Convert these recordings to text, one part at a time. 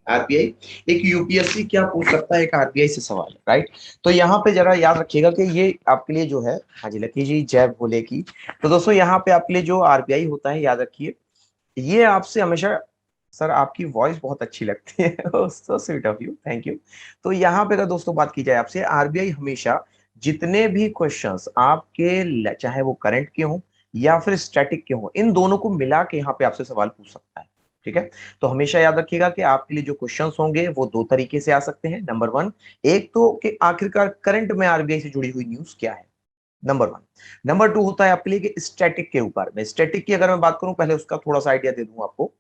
RBI, एक UPSC क्या पूछ सकता है, एक आरबीआई से सवाल है, राइट। तो यहाँ पे जरा याद रखिएगा कि ये आपके लिए जो है, हाँ जी लकी जी जय भोले की। तो दोस्तों यहाँ पे आपके लिए जो आरबीआई होता है, याद रखिए ये आपसे हमेशा, सर आपकी वॉइस बहुत अच्छी लगती है so sweet of you, thank you. तो यहाँ पे अगर दोस्तों बात की जाए आपसे, आरबीआई हमेशा जितने भी क्वेश्चंस आपके चाहे वो करंट के हों या फिर स्टैटिक के हों, इन दोनों को मिला के यहाँ पे आपसे सवाल पूछ सकता है, ठीक है। तो हमेशा याद रखिएगा कि आपके लिए जो क्वेश्चंस होंगे वो दो तरीके से आ सकते हैं। नंबर वन, एक तो कि आखिरकार करंट में आरबीआई से जुड़ी हुई न्यूज क्या है, नंबर वन। नंबर टू होता है आपके लिए कि स्टैटिक के ऊपर में, स्टैटिक की अगर मैं बात करूं, पहले उसका थोड़ा सा आइडिया दे दूं आपको।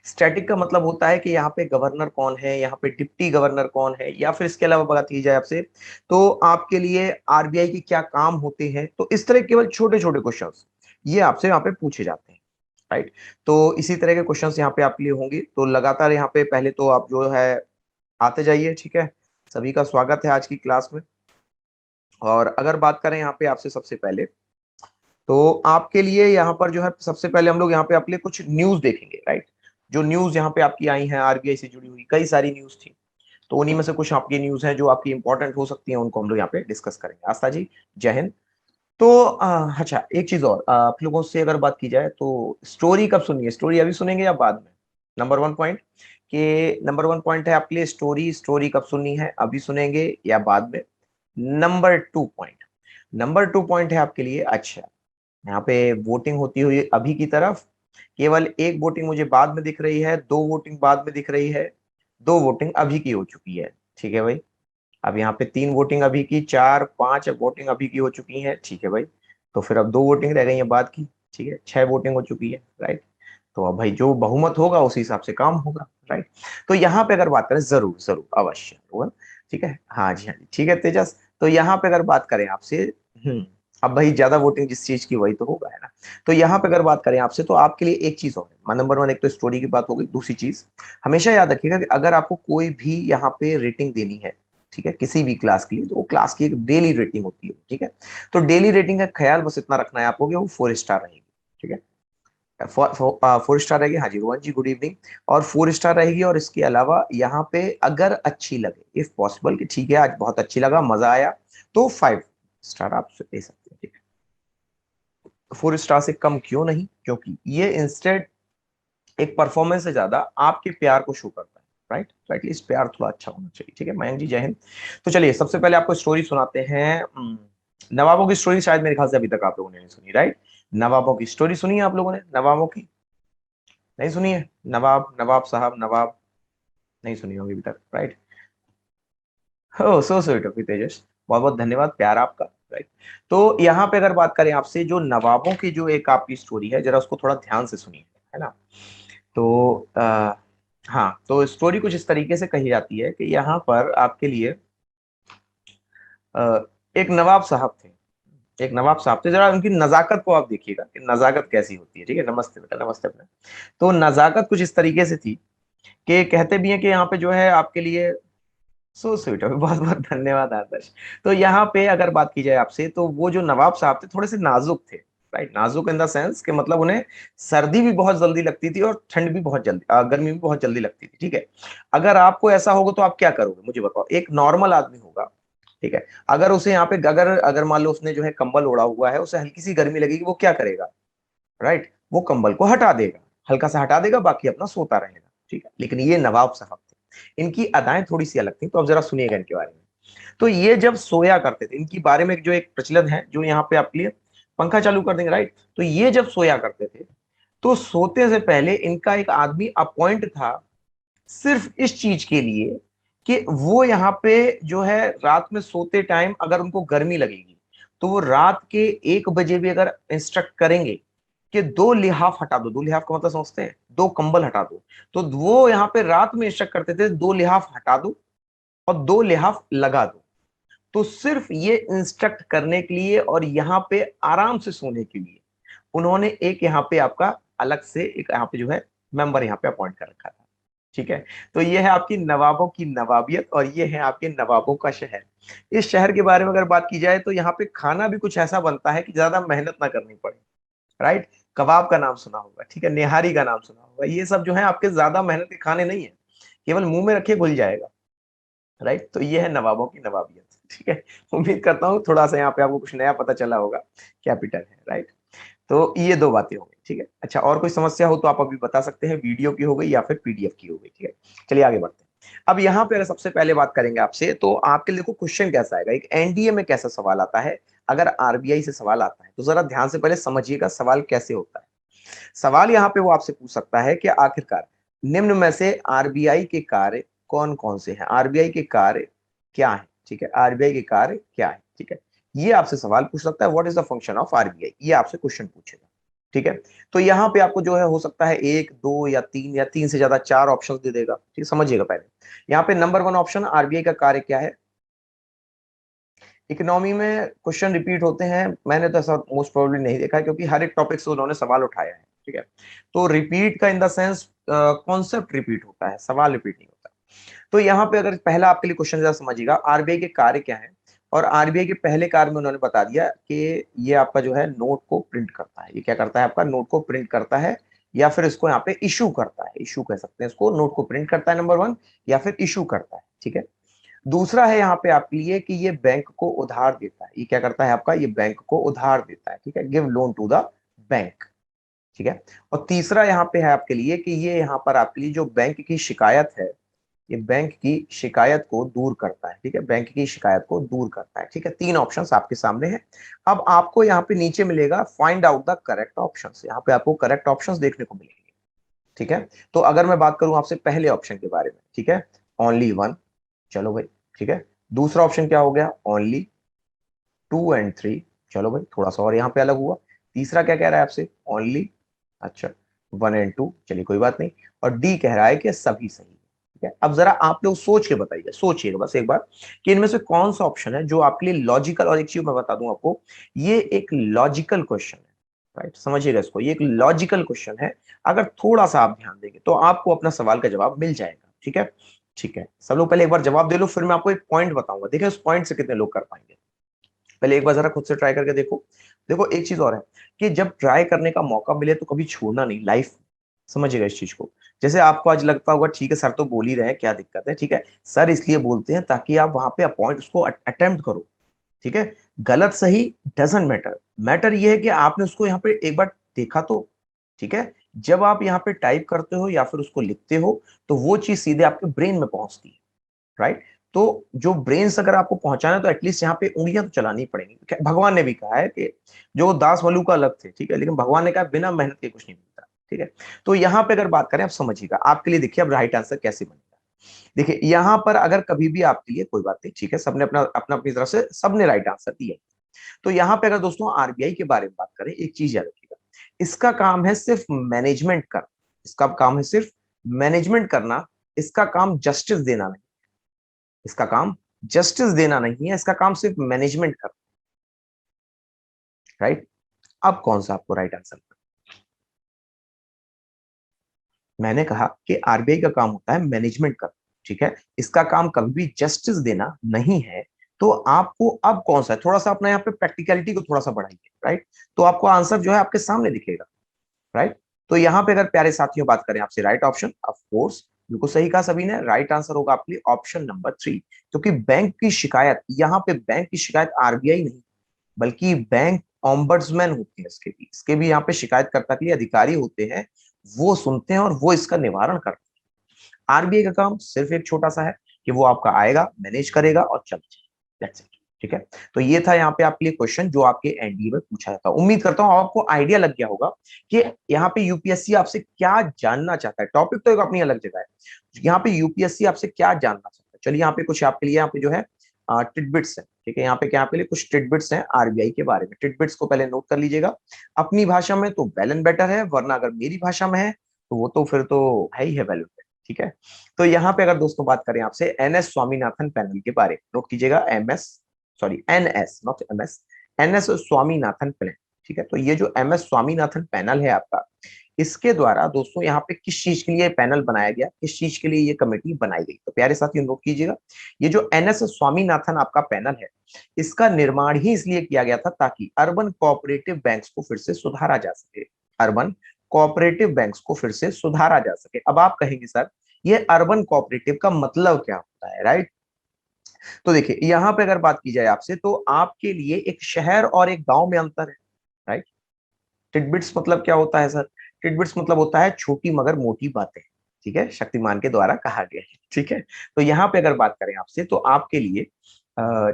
स्टैटिक का मतलब होता है कि यहाँ पे गवर्नर कौन है, यहाँ पे डिप्टी गवर्नर कौन है, या फिर इसके अलावा बात की जाए आपसे तो आपके लिए आरबीआई के क्या काम होते हैं। तो इस तरह केवल छोटे छोटे क्वेश्चंस ये आपसे यहाँ पे पूछे जाते हैं, राइट। तो इसी तरह के क्वेश्चंस यहाँ पे आपके लिए होंगे। तो लगातार यहाँ पे पहले तो आप जो है आते जाइए, ठीक है। सभी का स्वागत है आज की क्लास में। और अगर बात करें यहाँ पे आपसे सबसे पहले, तो आपके लिए यहाँ पर जो है सबसे पहले हम लोग यहाँ पे आपके लिए कुछ न्यूज देखेंगे, राइट। जो न्यूज यहाँ पे आपकी आई हैं आरबीआई से जुड़ी हुई, कई सारी न्यूज थी। तो उन्हीं में से कुछ आपकी न्यूज हैं जो आपकी इंपॉर्टेंट हो सकती हैं, उनको हम लोग यहाँ पे डिस्कस करेंगे। आस्था जी जय हिंद। तो अच्छा एक चीज और, आप लोगों से अगर बात की जाए तो स्टोरी कब सुनिए, स्टोरी अभी सुनेंगे या बाद में? नंबर वन पॉइंट, कि नंबर वन पॉइंट है आपके लिए स्टोरी, स्टोरी कब सुननी है, अभी सुनेंगे या बाद में? Number two point, number two point है आपके लिए, अच्छा यहाँ पे वोटिंग होती हुई अभी की तरफ, केवल एक वोटिंग मुझे बाद में दिख रही है, दो वोटिंग बाद में दिख रही है, दो वोटिंग अभी की हो चुकी है, ठीक है भाई। अब यहाँ पे तीन वोटिंग अभी की, चार पांच वोटिंग अभी की हो चुकी है, ठीक है भाई। तो फिर अब दो वोटिंग रह गई है बाद की, ठीक है, छह वोटिंग हो चुकी है, राइट। तो अब भाई जो बहुमत होगा उसी हिसाब से काम होगा, राइट। तो यहाँ पे अगर बात करें, जरूर जरूर अवश्य होगा, ठीक है, हाँ जी हाँ जी, ठीक है तेजस। तो यहाँ पे अगर बात करें आपसे, हम्म अब भाई ज्यादा वोटिंग जिस चीज की वही तो होगा, है ना। तो यहाँ पे अगर बात करें आपसे, तो आपके लिए एक चीज और है, नंबर वन, एक तो स्टोरी की बात हो गई, दूसरी चीज हमेशा याद रखिएगा कि अगर आपको कोई भी यहाँ पे रेटिंग देनी है, ठीक है, किसी भी क्लास के लिए, तो वो क्लास की एक डेली रेटिंग होती है, ठीक है। तो डेली रेटिंग का ख्याल बस इतना रखना है आपको कि वो 4 स्टार रहेगी, ठीक है। 4 स्टार रहेगी, हाँ जी रोहन जी गुड इवनिंग। और 4 स्टार रहेगी, और इसके अलावा यहाँ पे अगर अच्छी लगे, इफ पॉसिबल कि ठीक है आज बहुत अच्छी लगा, मजा आया, तो 5 स्टार आप दे सकते हैं, ठीक है। 4 स्टार से कम क्यों नहीं, क्योंकि ये इंस्टेड एक परफॉर्मेंस से ज्यादा आपके प्यार को शो करता है, राइट। तो एटलीस्ट प्यार थोड़ा अच्छा होना चाहिए, ठीक है। मयंक जी जय हिंद। तो चलिए सबसे पहले आपको स्टोरी सुनाते हैं। नवाबों की स्टोरी शायद मेरे ख्याल से अभी तक आप लोगों ने नहीं सुनी, राइट। नवाबों की स्टोरी सुनी है आप लोगों ने, नवाबों की नहीं सुनी है? नवाब, नवाब साहब, नवाब नहीं सुनी होगी अभी तक, राइट। हो सो स्वीट ऑफ यू तेजस, बहुत बहुत धन्यवाद, प्यार आपका, राइट। तो यहाँ पे अगर बात करें आपसे, जो नवाबों की जो एक आपकी स्टोरी है, जरा उसको थोड़ा ध्यान से सुनिए, है ना। तो हाँ, तो स्टोरी कुछ इस तरीके से कही जाती है कि यहाँ पर आपके लिए अ, एक नवाब साहब थे, एक नवाब साहब थे। जरा उनकी नजाकत को आप देखिएगा कि नजाकत कैसी होती है, ठीक है। नमस्ते बेटा, नमस्ते अपने। तो नजाकत कुछ इस तरीके से थी कि कहते भी हैं कि यहाँ पे जो है आपके लिए, सो स्वीट है, बहुत बहुत धन्यवाद आदर्श। तो यहाँ पे अगर बात की जाए आपसे, तो वो जो नवाब साहब थे थोड़े से नाजुक थे, राइट। नाजुक इन द सेंस कि मतलब उन्हें सर्दी भी बहुत जल्दी लगती थी और ठंड भी बहुत जल्दी, गर्मी भी बहुत जल्दी लगती थी, ठीक है। अगर आपको ऐसा होगा तो आप क्या करोगे मुझे बताओ, एक नॉर्मल आदमी होगा, ठीक है, अगर उसे यहाँ पे अगर अगर मान लो उसने जो है कंबल ओढ़ा हुआ है, उसे हल्की सी गर्मी लगेगी, वो क्या करेगा, राइट, वो कंबल को हटा देगा, हल्का सा हटा देगा, बाकी अपना सोता रहेगा, ठीक है। लेकिन ये नवाब साहब थे, इनकी अदाएं थोड़ी सी अलग थी। तो अब जरा सुनिएगा इनके बारे में। तो ये जब सोया करते थे, इनके बारे में जो एक प्रचलन है, जो यहाँ पे आपके लिए पंखा चालू कर देंगे, राइट। तो ये जब सोया करते थे, तो सोते से पहले इनका एक आदमी अपॉइंट था, सिर्फ इस चीज के लिए कि वो यहाँ पे जो है रात में सोते टाइम अगर उनको गर्मी लगेगी, तो वो रात के 1 बजे भी अगर इंस्ट्रक्ट करेंगे कि दो लिहाफ हटा दो, दो लिहाफ का मतलब समझते हैं, दो कंबल हटा दो, तो वो यहाँ पे रात में इंस्ट्रक्ट करते थे दो लिहाफ हटा दो और दो लिहाफ लगा दो। तो सिर्फ ये इंस्ट्रक्ट करने के लिए और यहाँ पे आराम से सोने के लिए उन्होंने एक यहाँ पे आपका अलग से एक यहाँ पे जो है मेंबर यहाँ पे अपॉइंट कर रखा था, ठीक है। तो ये है आपकी नवाबों की नवाबियत, और ये है आपके नवाबों का शहर। इस शहर के बारे में अगर बात की जाए, तो यहाँ पे खाना भी कुछ ऐसा बनता है कि ज्यादा मेहनत ना करनी पड़े, राइट। कबाब का नाम सुना होगा, ठीक है, निहारी का नाम सुना होगा, ये सब जो है आपके ज्यादा मेहनत के खाने नहीं है। केवल मुंह में रखे घुल जाएगा, राइट। तो ये है नवाबों की नवाबियत, ठीक है। उम्मीद करता हूँ थोड़ा सा यहाँ पे आपको कुछ नया पता चला होगा, कैपिटल है, राइट। तो ये दो बातें हो गई, ठीक है। अच्छा, और कोई समस्या हो तो आप अभी बता सकते हैं, वीडियो की हो गई या फिर पीडीएफ की हो गई, ठीक है। चलिए आगे बढ़ते हैं। अब यहाँ पे अगर सबसे पहले बात करेंगे आपसे, तो आपके लिए क्वेश्चन कैसा आएगा, एक एनडीए में कैसा सवाल आता है, अगर आरबीआई से सवाल आता है तो जरा ध्यान से पहले समझिएगा सवाल कैसे होता है। सवाल यहाँ पे वो आपसे पूछ सकता है कि आखिरकार निम्न में से आरबीआई के कार्य कौन कौन से हैं, आरबीआई के कार्य क्या है, ठीक है, आरबीआई के कार्य क्या है, ठीक है। ये आपसे सवाल पूछ सकता है, what is the function of RBI, ये आपसे क्वेश्चन पूछेगा, ठीक है। तो यहाँ पे आपको जो है हो सकता है एक, दो या तीन से ज्यादा चार ऑप्शन दे देगा, ठीक, समझिएगा पहले। यहाँ पे नंबर वन ऑप्शन, आरबीआई का कार्य क्या है। इकोनॉमी में क्वेश्चन रिपीट होते हैं, मैंने तो ऐसा मोस्ट प्रोबेबली नहीं देखा है, क्योंकि हर एक टॉपिक से उन्होंने सवाल उठाया है, ठीक है। तो रिपीट का in the sense concept repeat होता है, सवाल रिपीट नहीं होता। तो यहाँ पे अगर पहला आपके लिए क्वेश्चन जरा समझिएगा, आरबीआई के कार्य क्या है। और आरबीआई के पहले कार्य में उन्होंने बता दिया कि ये आपका जो है नोट को प्रिंट करता है, ये क्या करता है, आपका नोट को प्रिंट करता है, या फिर इसको यहाँ पे इशू करता है, इशू कह सकते हैं इसको, नोट को प्रिंट करता है नंबर वन, या फिर इशू करता है, ठीक है। दूसरा है यहाँ पे आपके लिए कि ये बैंक को उधार देता है, ये क्या करता है आपका, ये बैंक को उधार देता है, ठीक है, give loan to the bank, ठीक है। और तीसरा यहाँ पे है आपके लिए कि ये यहाँ पर आपके लिए जो बैंक की शिकायत है, ये बैंक की शिकायत को दूर करता है, ठीक है, बैंक की शिकायत को दूर करता है, ठीक है। तीन ऑप्शंस आपके सामने हैं। अब आपको यहाँ पे नीचे मिलेगा find out the correct options, यहाँ पे आपको करेक्ट ऑप्शंस देखने को मिलेंगे, ठीक है। तो अगर मैं बात करूं आपसे पहले ऑप्शन के बारे में, ठीक है, ओनली वन, चलो भाई, ठीक है। दूसरा ऑप्शन क्या हो गया, ओनली टू एंड थ्री, चलो भाई थोड़ा सा और यहाँ पे अलग हुआ। तीसरा क्या कह रहा है आपसे, ओनली, अच्छा, वन एंड टू, चलिए कोई बात नहीं। और डी कह रहा है कि सभी सही है, ठीक है। अब जरा आप लोग सोच के बताइए, सोचिएगा बस एक बार कि इनमें से कौन सा ऑप्शन है जो आपके लिए लॉजिकल, और एक चीज मैं बता दूं आपको, ये एक लॉजिकल क्वेश्चन है, राइट, समझिएगा इसको, ये एक लॉजिकल क्वेश्चन है। अगर थोड़ा सा आप ध्यान देंगे तो आपको अपना सवाल का जवाब मिल जाएगा, ठीक है। ठीक है, सब लोग पहले एक बार जवाब दे लो, फिर मैं आपको एक पॉइंट बताऊंगा, देखिए उस पॉइंट से कितने लोग कर पाएंगे। पहले एक बार जरा खुद से ट्राई करके देखो। देखो एक चीज और है कि जब ट्राई करने का मौका मिले तो कभी छोड़ना नहीं लाइफ, समझिएगा इस चीज को। जैसे आपको आज लगता होगा ठीक है सर तो बोल ही रहे हैं, क्या दिक्कत है, ठीक है, सर इसलिए बोलते हैं ताकि आप वहां पे अपॉइंट उसको अटेम्प्ट करो, ठीक है। गलत सही डजंट मैटर, मैटर ये है कि आपने उसको यहाँ पे एक बार देखा तो, ठीक है। जब आप यहाँ पे टाइप करते हो या फिर उसको लिखते हो तो वो चीज सीधे आपके ब्रेन में पहुंचती है, राइट। तो जो ब्रेन से अगर आपको पहुंचाना है तो एटलीस्ट यहाँ पे उंगलियां तो चलानी पड़ेंगी। भगवान ने भी कहा है कि जो दास वलू का अलग थे, ठीक है, लेकिन भगवान ने कहा बिना मेहनत के कुछ नहीं मिलता, ठीक है। तो यहाँ पे अगर बात करें, आप समझिएगा आपके लिए, देखिए अब राइट आंसर कैसे बनेगा। देखिए यहाँ पर अगर कभी भी आपके लिए कोई बात नहीं, ठीक है, सबने अपना अपना अपनी तरफ से सबने राइट आंसर दिया। तो यहाँ पे अगर दोस्तों आरबीआई के बारे में बात करें, एक चीज याद रखिएगा, इसका काम है सिर्फ मैनेजमेंट करना, इसका काम है सिर्फ मैनेजमेंट करना, इसका काम जस्टिस देना नहीं, इसका काम जस्टिस देना नहीं है, इसका काम सिर्फ मैनेजमेंट करना, राइट। अब कौन सा आपको राइट आंसर, मैंने कहा कि आरबीआई का काम होता है मैनेजमेंट करना, ठीक है, इसका काम कभी भी जस्टिस देना नहीं है। तो आपको अब कौन सा है, थोड़ा सा अपना यहाँ पे प्रैक्टिकलिटी को थोड़ा सा बढ़ाइए, राइट। तो आपको आंसर जो है आपके सामने दिखेगा, राइट। तो यहाँ पे अगर प्यारे साथियों बात करें आपसे, राइट ऑप्शन ऑफ कोर्स बिल्कुल सही कहा सभी ने, राइट आंसर होगा आपके लिए ऑप्शन नंबर थ्री। क्योंकि बैंक की शिकायत, यहाँ पे बैंक की शिकायत आरबीआई नहीं बल्कि बैंक ऑम्बड्समैन होते हैं, इसके भी यहाँ पे शिकायतकर्ता के लिए अधिकारी होते हैं, वो सुनते हैं और वो इसका निवारण करते हैं। आरबीआई का काम सिर्फ एक छोटा सा है कि वो आपका आएगा, मैनेज करेगा और चल जाएगा, दैट्स इट, ठीक है। तो ये था यहाँ पे आपके लिए क्वेश्चन जो आपके एनडीए में पूछा जाता है। उम्मीद करता हूँ आपको आइडिया लग गया होगा कि यहाँ पे यूपीएससी आपसे क्या जानना चाहता है। टॉपिक तो एक अपनी अलग जगह है, यहाँ पे यूपीएससी आपसे क्या जानना चाहता है। चलिए यहाँ पे कुछ आपके लिए यहाँ पे जो है टिडबिट्स है, ठीक है, यहाँ पे क्या आपके लिए कुछ टिडबिट्स हैं आरबीआई के बारे में। टिडबिट्स को पहले नोट कर लीजिएगा, अपनी भाषा में तो वेल एंड बेटर है, वरना अगर मेरी भाषा में है तो वो तो फिर तो है ही है वेल एंड बेटर, ठीक है। तो यहाँ पे अगर दोस्तों बात करें आपसे एनएस स्वामीनाथन पैनल के बारे में, नोट कीजिएगा, MS, sorry NS not MS, NS Swaminathan panel, ठीक है। तो ये जो एमएस स्वामीनाथन पैनल है आपका, इसके द्वारा दोस्तों यहाँ पे किस चीज के लिए पैनल बनाया गया, किस चीज के लिए ये कमेटी बनाई गई, तो प्यारे साथियों नोट कीजिएगा, ये जो एनएस स्वामीनाथन आपका पैनल है, इसका निर्माण ही इसलिए किया गया था ताकि अर्बन कोऑपरेटिव बैंक्स को फिर से सुधारा जा सके, अर्बन कोऑपरेटिव बैंक्स को फिर से सुधारा जा सके। अब आप कहेंगे सर ये अर्बन कोऑपरेटिव का मतलब क्या होता है, राइट। तो देखिए यहां पे अगर बात की जाए आपसे, तो आपके लिए एक शहर और एक गांव में अंतर है, राइट। टिडबिट्स मतलब क्या होता है सर? टिडबिट्स मतलब होता है छोटी मगर मोटी बातें, ठीक है, शक्तिमान के द्वारा कहा गया है, ठीक है। तो यहाँ पे अगर बात करें आपसे, तो आपके लिए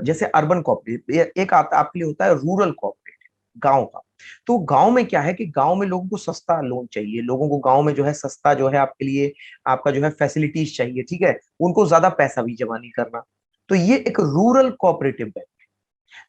जैसे अर्बन कोऑपरेटिव, एक आता आपके लिए होता है रूरल कोऑपरेटिव, गांव का। तो गांव में क्या है कि गांव में लोगों को सस्ता लोन चाहिए, लोगों को गांव में जो है सस्ता जो है आपके लिए आपका जो है फैसिलिटीज चाहिए, ठीक है, उनको ज्यादा पैसा भी जमा नहीं करना। तो ये एक रूरल कोऑपरेटिव बैंक।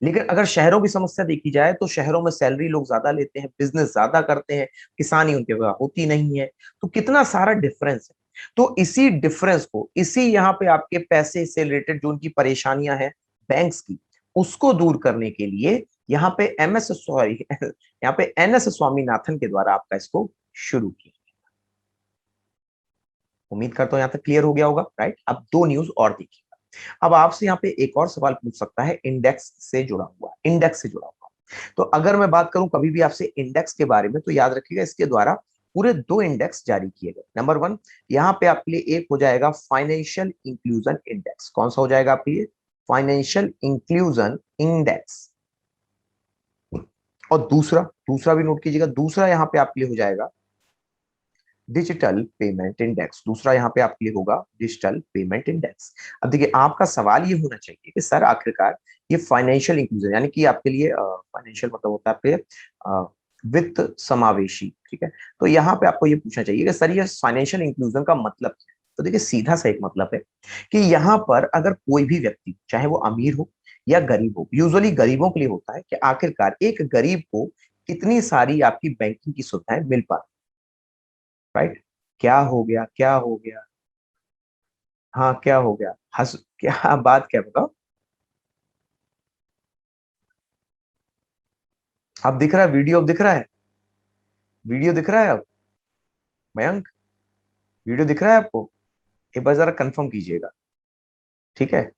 लेकिन अगर शहरों की समस्या देखी जाए, तो शहरों में सैलरी लोग ज्यादा लेते हैं, बिजनेस ज्यादा करते हैं, किसानी उनके वहां होती नहीं है। तो कितना सारा डिफरेंस है। तो इसी डिफरेंस को, इसी यहाँ पे आपके पैसे से रिलेटेड जो उनकी परेशानियां हैं बैंक्स की, उसको दूर करने के लिए यहाँ पे एमएस सॉरी यहाँ पे एनएस स्वामीनाथन के द्वारा आपका इसको शुरू किया। उम्मीद करता हूं यहां तक क्लियर हो गया होगा, राइट। अब दो न्यूज और देखिए। अब आपसे यहाँ पे एक और सवाल पूछ सकता है इंडेक्स से जुड़ा हुआ, इंडेक्स से जुड़ा हुआ। तो अगर मैं बात करूं कभी भी आपसे इंडेक्स के बारे में, तो याद रखिएगा इसके द्वारा पूरे दो इंडेक्स जारी किए गए। नंबर वन, यहाँ पे आपके लिए एक हो जाएगा फाइनेंशियल इंक्लूजन इंडेक्स। कौन सा हो जाएगा आपके लिए? Financial inclusion index. और दूसरा, दूसरा भी नोट कीजिएगा, दूसरा यहाँ पे आपके लिए हो जाएगा डिजिटल पेमेंट इंडेक्स। दूसरा यहाँ पे आपके लिए होगा डिजिटल पेमेंट इंडेक्स। अब देखिए आपका सवाल ये होना चाहिए कि सर आखिरकार ये फाइनेंशियल इंक्लूजन यानी कि आपके लिए फाइनेंशियल मतलब होता है आपके वित्त समावेशी, ठीक है। तो यहाँ पे आपको ये पूछना चाहिए कि सर ये फाइनेंशियल इंक्लूजन का मतलब क्या है? तो देखिए सीधा सा एक मतलब है कि यहाँ पर अगर कोई भी व्यक्ति, चाहे वो अमीर हो या गरीब हो, यूजुअली गरीबों के लिए होता है कि आखिरकार एक गरीब को कितनी सारी आपकी बैंकिंग की सुविधाएं मिल पाती, राइट। क्या हो गया, क्या हो गया? हाँ क्या हो गया, हंस क्या बात, क्या बताओ। अब दिख रहा है वीडियो, अब दिख रहा है, वीडियो दिख रहा है अब? मयंक, वीडियो दिख रहा है आपको? एक बार जरा कंफर्म कीजिएगा, ठीक है।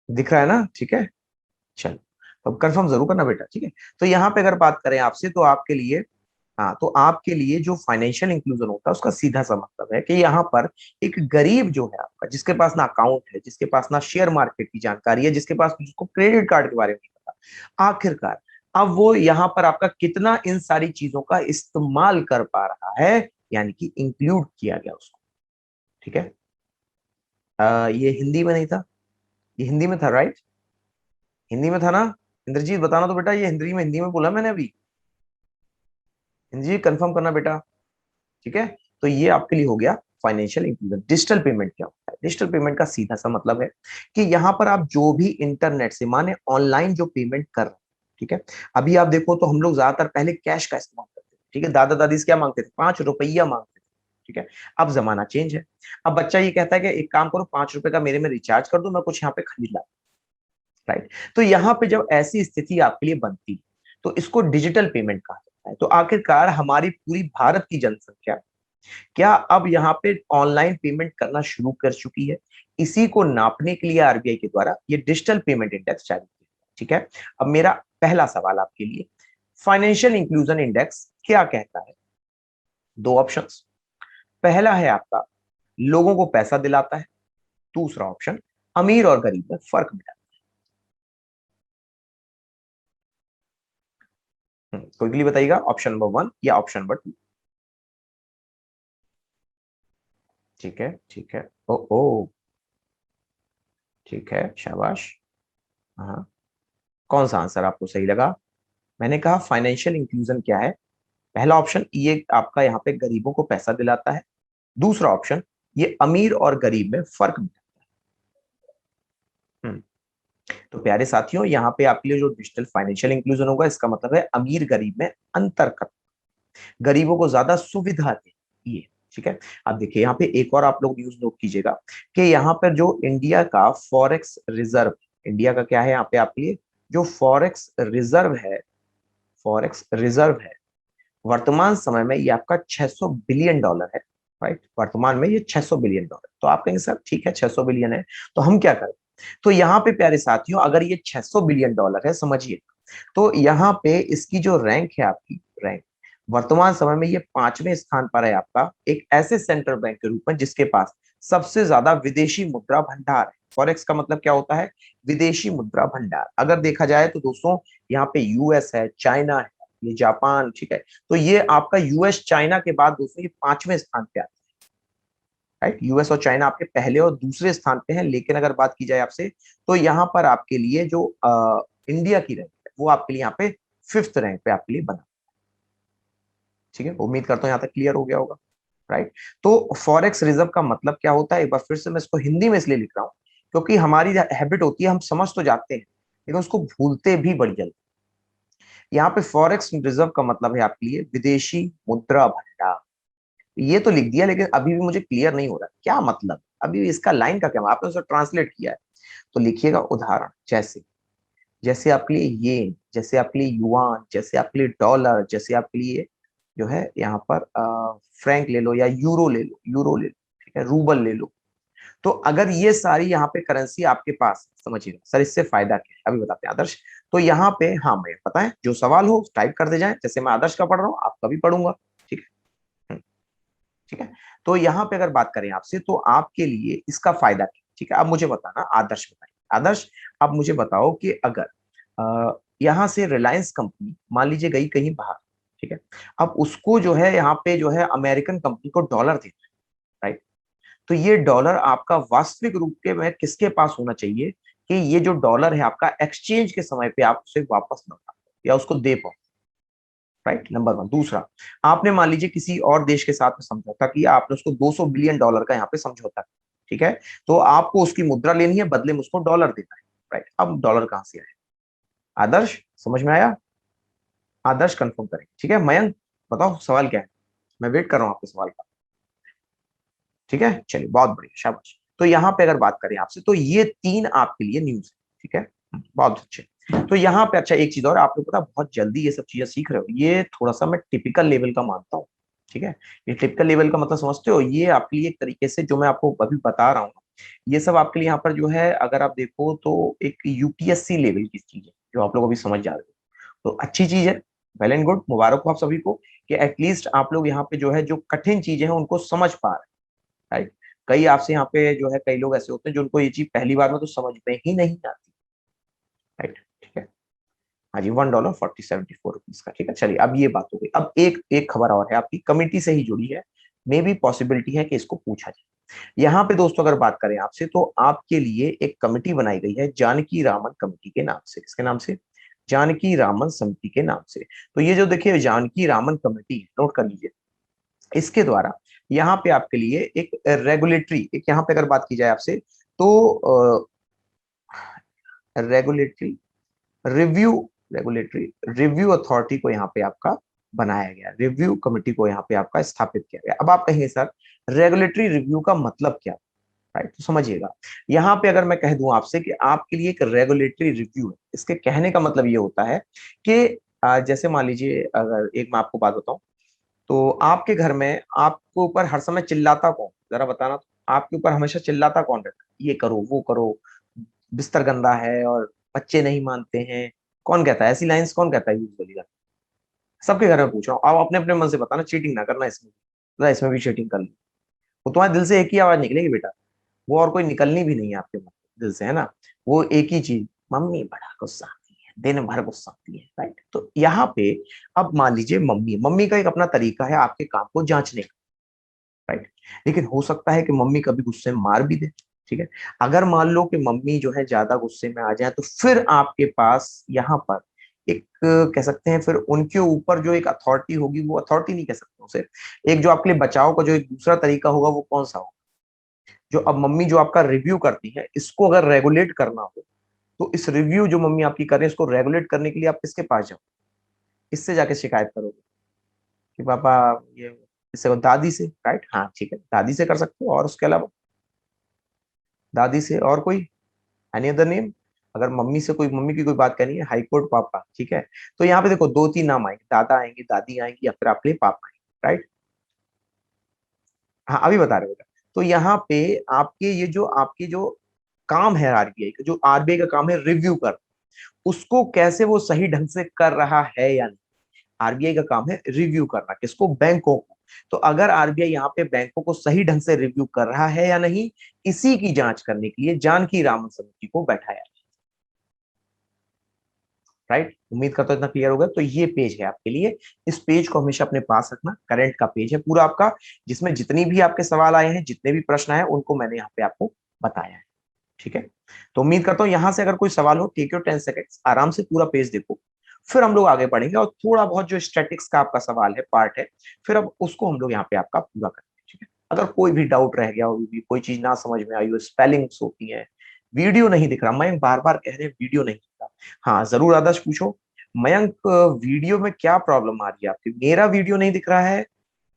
दिख रहा है ना, ठीक है। चलो, अब कंफर्म जरूर करना बेटा, ठीक है। तो यहाँ पे अगर बात करें आपसे, तो आपके लिए, हाँ, तो आपके लिए जो फाइनेंशियल इंक्लूजन होता है उसका सीधा सा मतलब है कि यहाँ पर एक गरीब जो है आपका, जिसके पास ना अकाउंट है, जिसके पास ना शेयर मार्केट की जानकारी है, जिसके पास, जिसको क्रेडिट कार्ड के बारे में नहीं पता, आखिरकार अब वो यहाँ पर आपका कितना इन सारी चीजों का इस्तेमाल कर पा रहा है, यानी कि इंक्लूड किया गया उसको, ठीक है। ये हिंदी में नहीं था, ये हिंदी में था, राइट। हिंदी में था ना? इंद्रजीत बताना तो बेटा, ये हिंदी में बोला मैंने अभी? इंद्रजीत कंफर्म करना बेटा, ठीक है। तो ये आपके लिए हो गया फाइनेंशियल इंक्लूजन। डिजिटल पेमेंट क्या होता है? डिजिटल पेमेंट का सीधा सा मतलब है कि यहाँ पर आप जो भी इंटरनेट से, माने ऑनलाइन जो पेमेंट कर रहे हैं, ठीक है। अभी आप देखो तो हम लोग ज्यादातर पहले कैश का इस्तेमाल करते थे, ठीक है, दादा दादी से क्या मांगते थे? 5 रुपया मांगते थे, ठीक है। अब जमाना चेंज है। अब बच्चा ये कहता है कि एक काम करो, 5 रुपए का मेरे में रिचार्ज कर दो, मैं कुछ यहाँ पे खरीद ला, राइट। तो यहाँ पे जब ऐसी स्थिति आपके लिए बनती है, तो इसको डिजिटल पेमेंट कहा जाता है। तो आखिरकार हमारी पूरी भारत की जनसंख्या क्या अब यहाँ पे ऑनलाइन पेमेंट करना शुरू कर चुकी है? इसी को नापने के लिए आरबीआई के द्वारा ये डिजिटल पेमेंट इंडेक्स जारी किया, ठीक है। अब मेरा पहला सवाल आपके लिए, फाइनेंशियल इंक्लूजन इंडेक्स क्या कहता है? दो ऑप्शंस। पहला है आपका लोगों को पैसा दिलाता है, दूसरा ऑप्शन अमीर और गरीब में फर्क मिटाता है। क्विकली बताइएगा, ऑप्शन नंबर वन या ऑप्शन नंबर टू? ठीक है, ठीक है, ओ ओ, ठीक है, शाबाश। हाँ, कौन सा आंसर आपको सही लगा? मैंने कहा फाइनेंशियल इंक्लूजन क्या है? पहला ऑप्शन ये आपका यहाँ पे गरीबों को पैसा दिलाता है, दूसरा ऑप्शन ये अमीर और गरीब में फर्क मिटाता है। तो प्यारे साथियों, यहाँ पे आपके लिए जो डिजिटल फाइनेंशियल इंक्लूजन होगा, इसका मतलब है अमीर गरीब में अंतर कर, गरीबों को ज्यादा सुविधा दे, ये, ठीक है। अब देखिए यहाँ पे एक और आप लोग न्यूज नोट कीजिएगा कि यहाँ पर जो इंडिया का फॉरेक्स रिजर्व, इंडिया का क्या है यहाँ पे आपके लिए, जो फॉरेक्स रिजर्व है, फॉरेक्स रिजर्व है, वर्तमान समय में ये आपका 600 बिलियन डॉलर है, राइट। वर्तमान में ये 600 बिलियन डॉलर। तो आप कहेंगे सर ठीक है 600 बिलियन है, तो हम क्या करें? तो यहाँ पे प्यारे साथियों, अगर ये 600 बिलियन डॉलर है, समझिए, तो यहाँ पे इसकी जो रैंक है आपकी, रैंक, वर्तमान समय में ये 5वें स्थान पर है आपका एक ऐसे सेंट्रल बैंक के रूप में जिसके पास सबसे ज्यादा विदेशी मुद्रा भंडार है। फॉरेक्स का मतलब क्या होता है? विदेशी मुद्रा भंडार। अगर देखा जाए तो दोस्तों यहाँ पे यूएस है, चाइना है, ये जापान, ठीक है। तो ये आपका यूएस चाइना के बाद दोस्तों ये 5वें स्थान पे आता है, राइट। यूएस और चाइना आपके पहले और दूसरे स्थान पे हैं, लेकिन अगर बात की जाए आपसे तो यहाँ पर आपके लिए जो इंडिया की रैंक है वो आपके लिए यहाँ पे 5th रैंक पे आपके लिए बना। ठीक है, उम्मीद करता हूँ यहाँ तक क्लियर हो गया होगा, राइट। तो फॉरेक्स रिजर्व का मतलब क्या होता है, एक बार फिर से मैं इसको हिंदी में इसलिए लिख रहा हूँ क्योंकि हमारी हैबिट होती है हम समझ तो जाते हैं लेकिन उसको भूलते भी बड़ी जल्दी। यहाँ पे फॉरेक्स रिजर्व का मतलब है आपके लिए विदेशी मुद्रा भंडार। ये तो लिख दिया लेकिन अभी भी मुझे क्लियर नहीं हो रहा क्या मतलब, अभी भी इसका लाइन का क्या, आपने उसे ट्रांसलेट किया है तो लिखिएगा उदाहरण, जैसे जैसे आपके लिए येन, जैसे आपके लिए युआन, जैसे आपके लिए डॉलर, जैसे आपके लिए जो है यहाँ पर फ्रैंक ले लो या यूरो ले लो, यूरो ले लो, ठीक है, रूबल ले लो। तो अगर ये सारी यहाँ पे करेंसी आपके पास, समझिएगा सर इससे फायदा क्या है अभी बताते हैं आदर्श। तो यहाँ पे हाँ मैं पता है जो सवाल हो टाइप कर दे जाए, जैसे मैं आदर्श का पढ़ रहा हूँ आपका भी पढ़ूंगा, ठीक है। ठीक है, तो यहाँ पे अगर बात करें आपसे तो आपके लिए इसका फायदा क्या, ठीक है। अब मुझे बताना, आदर्श बताइए, आदर्श अब मुझे बताओ कि अगर यहाँ से रिलायंस कंपनी मान लीजिए गई कहीं बाहर, ठीक है, अब उसको जो है यहाँ पे जो है अमेरिकन कंपनी को डॉलर देना है, राइट। तो ये डॉलर आपका वास्तविक रूप के में किसके पास होना चाहिए कि ये जो डॉलर है आपका एक्सचेंज के समय पे आप उसे वापस लौटा या उसको दे पाओ, राइट, नंबर वन। दूसरा, आपने मान लीजिए किसी और देश के साथ में समझौता किया, आपने उसको 200 बिलियन डॉलर का यहाँ पे समझौता किया, ठीक है। तो आपको उसकी मुद्रा लेनी है, बदले में उसको डॉलर देना है, राइट। अब डॉलर कहां से आए? आदर्श समझ में आया? आदर्श कंफर्म करें, ठीक है। मयंक बताओ सवाल क्या है, मैं वेट कर रहा हूँ आपके सवाल का। ठीक है, चलिए बहुत बढ़िया, शाबाश। तो यहाँ पे अगर बात करें आपसे तो ये तीन आपके लिए न्यूज है, ठीक है, बहुत अच्छे। तो यहाँ पे अच्छा एक चीज और, आपको पता बहुत जल्दी ये सब चीजें सीख रहे हो, ये थोड़ा सा मैं टिपिकल लेवल का मानता हूँ, ठीक है। ये टिपिकल लेवल का मतलब समझते हो, ये आपके लिए एक तरीके से जो मैं आपको अभी बता रहा हूँ ये सब आपके लिए यहाँ पर जो है अगर आप देखो तो एक यूपीएससी लेवल की चीज है जो आप लोग अभी समझ जा रहे हो, तो अच्छी चीज है, वेल एंड गुड, मुबारक हो आप सभी को कि एटलीस्ट आप लोग यहाँ पे जो है जो कठिन चीजें हैं उनको समझ पा रहे हैं, राइट। कई आपसे यहाँ पे जो है कई लोग ऐसे होते हैं जो उनको ये चीज पहली बार में तो समझ में ही नहीं आती, राइट, ठीक है। हाँ जी, $1.4074 का, ठीक है। चलिए अब ये बात हो गई, अब एक एक खबर और है आपकी कमिटी से ही जुड़ी है, मे भी पॉसिबिलिटी है कि इसको पूछा जाए। यहाँ पे दोस्तों अगर बात करें आपसे तो आपके लिए एक कमिटी बनाई गई है जानकी रामन कमेटी के नाम से, किसके नाम से? जानकी रामन समिति के नाम से। तो ये जो देखिए जानकी रामन कमेटी, नोट कर लीजिए, इसके द्वारा यहाँ पे आपके लिए एक रेगुलेटरी, एक यहाँ पे अगर बात की जाए आपसे तो regulatory review regulatory review authority को यहाँ पे आपका बनाया गया, रिव्यू कमेटी को यहाँ पे आपका स्थापित किया गया। अब आप कहेंगे सर रेगुलेटरी रिव्यू का मतलब क्या, राइट, तो समझिएगा। यहाँ पे अगर मैं कह दूं आपसे कि आपके लिए एक रेगुलेटरी रिव्यू है, इसके कहने का मतलब ये होता है कि जैसे मान लीजिए अगर एक मैं आपको बात बताऊं तो आपके घर में आपके ऊपर हर समय चिल्लाता कौन, जरा बताना, तो आपके ऊपर हमेशा चिल्लाता कौन रहता है? ये करो वो करो, बिस्तर गंदा है और बच्चे नहीं मानते हैं, कौन कहता है ऐसी लाइंस, कौन कहता है यूजुअली? सबके घर में पूछ रहा हूँ, आप अपने अपने मन से बताना, चीटिंग ना करना इसमें, ना इसमें भी चीटिंग कर ली। वो तुम्हारे दिल से एक ही आवाज निकलेगी बेटा, वो और कोई निकलनी भी नहीं है आपके मन दिल से, है ना। वो एक ही चीज, मम्मी बड़ा गुस्सा आती है, दिन भर गुस्सा आती है, राइट। तो यहाँ पे अब मान लीजिए मम्मी मम्मी का एक अपना तरीका है आपके काम को जांचने का, राइट। लेकिन हो सकता है कि मम्मी कभी गुस्से में मार भी दे, ठीक है। अगर मान लो कि मम्मी जो है ज्यादा गुस्से में आ जाए तो फिर आपके पास यहाँ पर एक कह सकते हैं फिर उनके ऊपर जो एक अथॉरिटी होगी, वो अथॉरिटी नहीं कह सकते उसे, एक जो आपके लिए बचाव का जो एक दूसरा तरीका होगा वो कौन सा होगा? जो अब मम्मी जो आपका रिव्यू करती है इसको अगर रेगुलेट करना हो तो इस रिव्यू जो मम्मी आपकी कर रहे हैं इसको रेगुलेट करने के लिए आप किसके पास जाओ? इससे जाके शिकायत करोगे कि पापा ये, इससे दादी से, राइट, हाँ ठीक है, दादी से कर सकते हो, और उसके अलावा दादी से और कोई, एनी अदर नेम? अगर मम्मी से कोई, मम्मी की कोई बात करनी है, हाई कोर्ट, पापा, ठीक है। तो यहाँ पे देखो दो तीन नाम आएंगे, दादा आएंगे, दादी आएंगी, या फिर आपके लिए पापा आएंगे, राइट। हाँ अभी बता रहे हो। तो यहाँ पे आपके ये जो आपके जो काम है आरबीआई का, जो आरबीआई का काम है रिव्यू कर, उसको कैसे वो सही ढंग से कर रहा है या नहीं, आरबीआई का काम है रिव्यू करना, किसको? बैंकों को। तो अगर आरबीआई यहाँ पे बैंकों को सही ढंग से रिव्यू कर रहा है या नहीं, इसी की जांच करने के लिए जानकी रामन समिति को बैठाया। राइट, उम्मीद करता हूं इतना क्लियर होगा। तो ये पेज है आपके लिए, इस पेज को हमेशा अपने पास रखना। करंट का पेज है पूरा आपका, जिसमें जितनी भी आपके सवाल आए हैं, जितने भी प्रश्न आए उनको मैंने यहाँ पे आपको बताया है। ठीक है, तो उम्मीद करता हूं यहां से अगर कोई सवाल हो, टेक योर 10 सेकेंड्स, आराम से पूरा पेज देखो, फिर हम लोग आगे बढ़ेंगे और थोड़ा बहुत जो स्टैटिक्स का आपका सवाल है, पार्ट है, फिर अब उसको हम लोग यहाँ पे आपका पूरा करेंगे। ठीक है, अगर कोई भी डाउट रह गया हो, कोई चीज ना समझ में आई हो, स्पेलिंग्स होती है, वीडियो नहीं दिख रहा, मैं बार बार कह रहे हैं वीडियो नहीं दिख रहा, हाँ जरूर आदर्श पूछो, मयंक वीडियो में क्या प्रॉब्लम आ रही है आपकी? मेरा वीडियो नहीं दिख रहा है।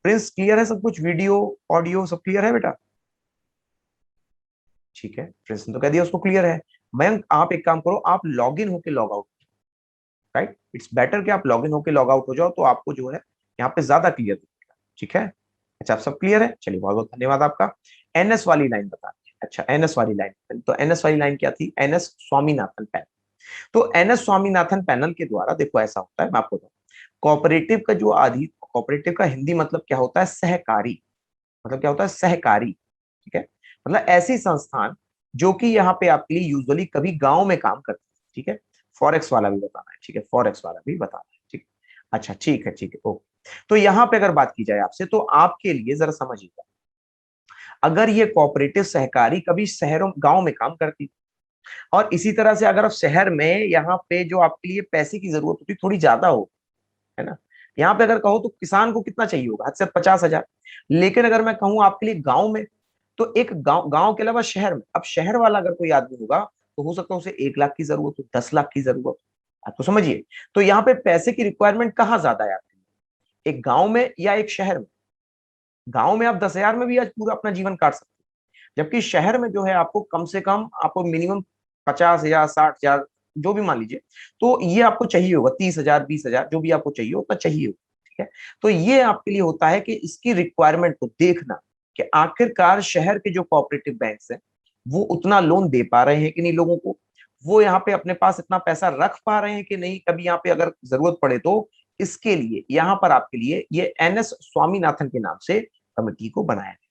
प्रिंस क्लियर है सब कुछ, वीडियो ऑडियो सब क्लियर है बेटा? ठीक है, प्रिंस ने तो कह दिया उसको क्लियर है। मयंक आप एक काम करो, आप लॉग इन होके log out, right, it's better कि आप लॉग इन होके लॉग आउट हो जाओ, तो आपको जो है यहाँ पे ज्यादा क्लियर दिखेगा। ठीक है, अच्छा आप सब क्लियर है, चलिए बहुत बहुत धन्यवाद आपका। एनएस वाली लाइन बता दें। अच्छा, एनएस वाली लाइन, तो एनएस वाली लाइन क्या थी? NS Swaminathan panel. तो एनएस स्वामीनाथन पैनल के द्वारा देखो ऐसा होता है, मैं आपको बताऊं, कोऑपरेटिव का जो आदि, कोऑपरेटिव का हिंदी मतलब क्या होता है? सहकारी, मतलब क्या होता है? सहकारी। ठीक है, मतलब ऐसी संस्थान जो कि यहाँ पे आपके लिए यूजुअली कभी गांव में काम करती है। ठीक है, फॉरेक्स वाला भी बताना है, ठीक है, फॉरेक्स वाला भी बताना है। ठीक, अच्छा ठीक है, ठीक है, ओके। तो यहाँ पे अगर बात की जाए आपसे, तो आपके लिए जरा समझिएगा, अगर ये कोऑपरेटिव सहकारी कभी शहरों गांव में काम करती, और इसी तरह से अगर आप शहर में यहाँ पे जो आपके लिए पैसे की जरूरत होती थोड़ी ज्यादा हो, है ना, यहाँ पे अगर कहो तो किसान को कितना चाहिए होगा? हद से 50,000। लेकिन अगर मैं कहूँ आपके लिए गांव में, तो एक गांव, गांव के अलावा शहर में, अब शहर वाला अगर कोई आदमी होगा, तो हो सकता है उसे 1 लाख की जरूरत हो, 10 लाख की जरूरत हो। आप तो समझिए, तो यहाँ पे पैसे की रिक्वायरमेंट कहाँ ज्यादा है आपके लिए, एक गांव में या एक शहर में? गांव में आप 10,000 में भी आज पूरा अपना जीवन काट सकते हैं, जबकि शहर में जो है आपको कम से कम, आपको मिनिमम 50,000, 60,000, जो भी मान लीजिए, तो ये आपको चाहिए होगा, 30,000, 20,000, जो भी आपको चाहिए उतना चाहिए होगा। ठीक है, तो ये आपके लिए होता है कि इसकी रिक्वायरमेंट को देखना, कि आखिरकार शहर के जो कोऑपरेटिव बैंक्स हैं, वो उतना लोन दे पा रहे हैं कि नहीं लोगों को, वो यहाँ पे अपने पास इतना पैसा रख पा रहे हैं कि नहीं, कभी यहाँ पे अगर जरूरत पड़े तो। इसके लिए यहाँ पर आपके लिए ये एनएस स्वामीनाथन के नाम से कमेटी को बनाया गया।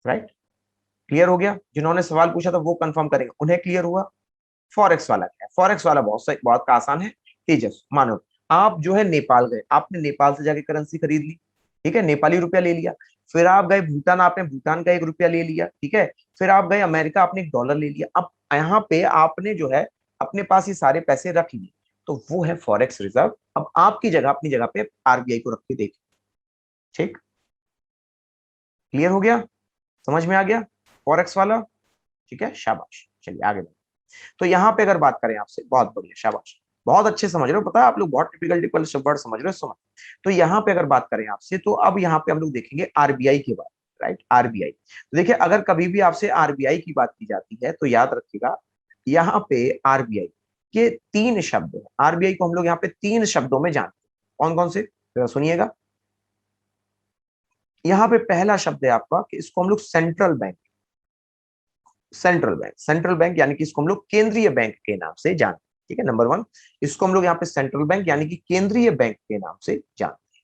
राइट, क्लियर हो गया? जिन्होंने सवाल पूछा था वो कंफर्म करेंगे, उन्हें क्लियर हुआ। फॉरेक्स वाला क्या है? फॉरेक्स वाला बहुत सही, बहुत का आसान है। तेजस मानो, आप जो है नेपाल गए, आपने नेपाल से जाके करेंसी खरीद ली, ठीक है, नेपाली रुपया ले लिया। फिर आप गए भूटान, आपने भूटान का 1 रुपया ले लिया, ठीक है। फिर आप गए अमेरिका, आपने 1 डॉलर ले लिया। अब यहाँ पे आपने जो है अपने पास ये सारे पैसे रख लिए, तो वो है फॉरेक्स रिजर्व। अब आपकी जगह, अपनी जगह पे आरबीआई को रख के देखिए। ठीक, क्लियर हो गया? समझ में आ गया फॉरेक्स वाला? ठीक है, शाबाश, चलिए आगे बढ़ते। तो यहाँ पे अगर बात करें आपसे, बहुत बढ़िया, शाबाश, बहुत अच्छे समझ रहे हो, पता है आप लोग बहुत टिपिकल टिपिकल सब वर्ड समझ रहे हो, समझ। तो यहाँ पे अगर बात करें आपसे, तो अब यहाँ पे हम लोग देखेंगे आरबीआई के बारे में, राइट, आरबीआई। तो देखिए, अगर कभी भी आपसे आरबीआई की बात की जाती है, तो याद रखिएगा, यहाँ पे आरबीआई के 3 शब्द हैं। आरबीआई को हम लोग यहाँ पे 3 शब्दों में जानते हैं, कौन कौन से? जरा सुनिएगा। यहाँ पे पहला शब्द है आपका, कि इसको हम लोग central bank, central bank, central bank यानी कि इसको हम लोग केंद्रीय बैंक के नाम से जानते हैं। ठीक है, नंबर 1, इसको हम लोग यहाँ पे सेंट्रल बैंक यानी कि केंद्रीय बैंक के नाम से जानते हैं।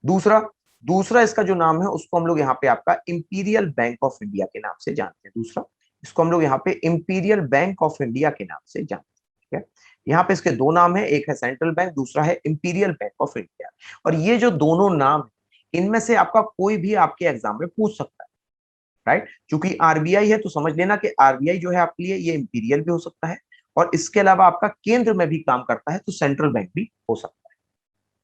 दूसरा, दूसरा इसका जो नाम है, उसको हम लोग यहाँ पे आपका इंपीरियल बैंक ऑफ इंडिया के नाम से जानते हैं। दूसरा, इसको हम लोग यहाँ पे इंपीरियल बैंक ऑफ इंडिया के नाम से जानते हैं। ठीक है, यहाँ पे इसके 2 नाम है, एक है सेंट्रल बैंक, दूसरा है इंपीरियल बैंक ऑफ इंडिया। और ये जो दोनों नाम है, इनमें से आपका कोई भी आपके एग्जाम में पूछ सकता है, राइट। क्योंकि आरबीआई है, तो समझ लेना कि आरबीआई जो है आपके लिए ये इंपीरियल भी हो सकता है, और इसके अलावा आपका केंद्र में भी काम करता है, तो सेंट्रल बैंक भी हो सकता है।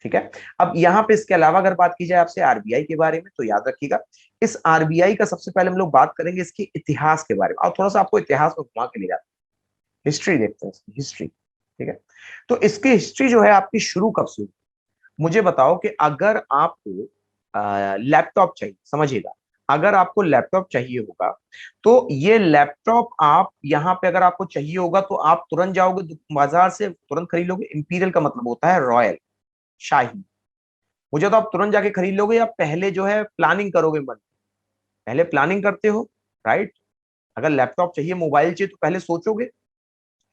ठीक है, अब यहाँ पे इसके अलावा अगर बात की जाए आपसे आरबीआई के बारे में, तो याद रखिएगा, इस आरबीआई का सबसे पहले हम लोग बात करेंगे इसके इतिहास के बारे में, और थोड़ा सा आपको इतिहास में घुमा के ले जाते हैं, हिस्ट्री देखते हैं इसकी, हिस्ट्री। ठीक है, तो इसकी हिस्ट्री जो है आपकी शुरू कब से हुई? मुझे बताओ कि अगर आपको लैपटॉप चाहिए, समझिएगा, अगर आपको लैपटॉप चाहिए होगा, तो ये लैपटॉप आप यहाँ पे अगर आपको चाहिए होगा, तो आप तुरंत जाओगे बाजार से, तुरंत खरीद लोगे। इंपीरियल का मतलब होता है रॉयल, शाही। मुझे तो आप तुरंत जाके खरीद लोगे, या पहले जो है प्लानिंग करोगे मन, पहले प्लानिंग करते हो, राइट। अगर लैपटॉप चाहिए, मोबाइल चाहिए, तो पहले सोचोगे,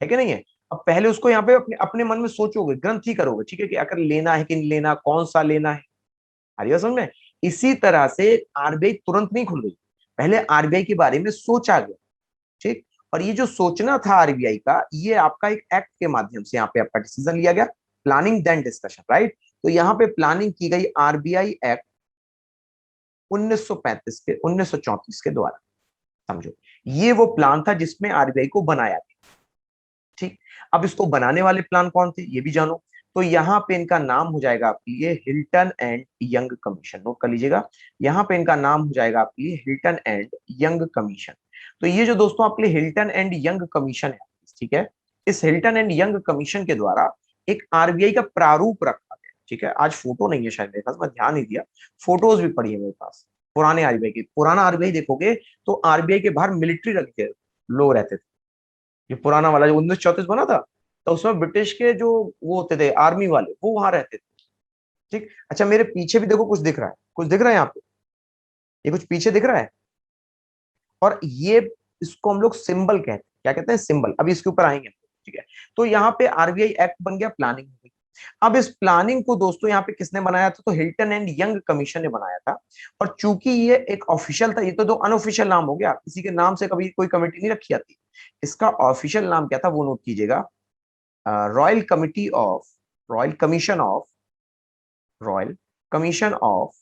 है कि नहीं है? अब पहले उसको यहाँ पे अपने अपने मन में सोचोगे, ग्रंथि करोगे, ठीक है, कि अगर लेना है कि नहीं लेना, कौन सा लेना है, आ रही है समझ में। इसी तरह से आरबीआई तुरंत नहीं खुल गई, पहले आरबीआई के बारे में सोचा गया, ठीक। और ये जो सोचना था आरबीआई का, ये आपका एक एक्ट के माध्यम से यहाँ पे आपका डिसीजन लिया गया, प्लानिंग देन डिस्कशन, राइट। तो यहाँ पे प्लानिंग की गई आरबीआई एक्ट 1935 के 1934 के द्वारा, समझो। ये वो प्लान था जिसमें आरबीआई को बनाया गया, ठीक। अब इसको बनाने वाले प्लान कौन थे ये भी जानो। तो यहाँ पे इनका नाम हो जाएगा आपके लिए Hilton and young commission, note कर लीजिएगा। यहाँ पे इनका नाम हो जाएगा आपके लिए हिल्टन एंड यंग कमीशन। तो ये जो दोस्तों आपके लिए हिल्टन एंड यंग कमीशन है, ठीक है, इस हिल्टन एंड यंग कमीशन के द्वारा एक आरबीआई का प्रारूप रखा गया, ठीक है। आज फोटो नहीं है शायद मेरे पास, मैं ध्यान नहीं दिया, फोटोज भी पड़ी है मेरे पास पुराने आरबीआई की। पुराना आरबीआई देखोगे तो आरबीआई के बाहर मिलिट्री रख के लोग रहते थे। ये पुराना वाला जो 1934 बना था, तो उसमें ब्रिटिश के जो वो होते थे आर्मी वाले, वो वहां रहते थे, ठीक। अच्छा मेरे पीछे भी देखो कुछ दिख रहा है, कुछ दिख रहा है यहाँ पे, ये कुछ पीछे दिख रहा है, और ये इसको हम लोग सिंबल कहते हैं, क्या कहते हैं, सिंबल। अभी इसके ऊपर आएंगे, ठीक है। तो यहाँ पे आरबीआई एक्ट बन गया, प्लानिंग हो गई। अब इस प्लानिंग को दोस्तों यहाँ पे किसने बनाया था, तो हिल्टन एंड यंग कमीशन ने बनाया था। और चूंकि ये एक ऑफिशियल था, ये तो दो अनऑफिशियल नाम हो गया, किसी के नाम से कभी कोई कमेटी नहीं रखी जाती। इसका ऑफिशियल नाम क्या था वो नोट कीजिएगा, royal committee of royal commission of royal commission of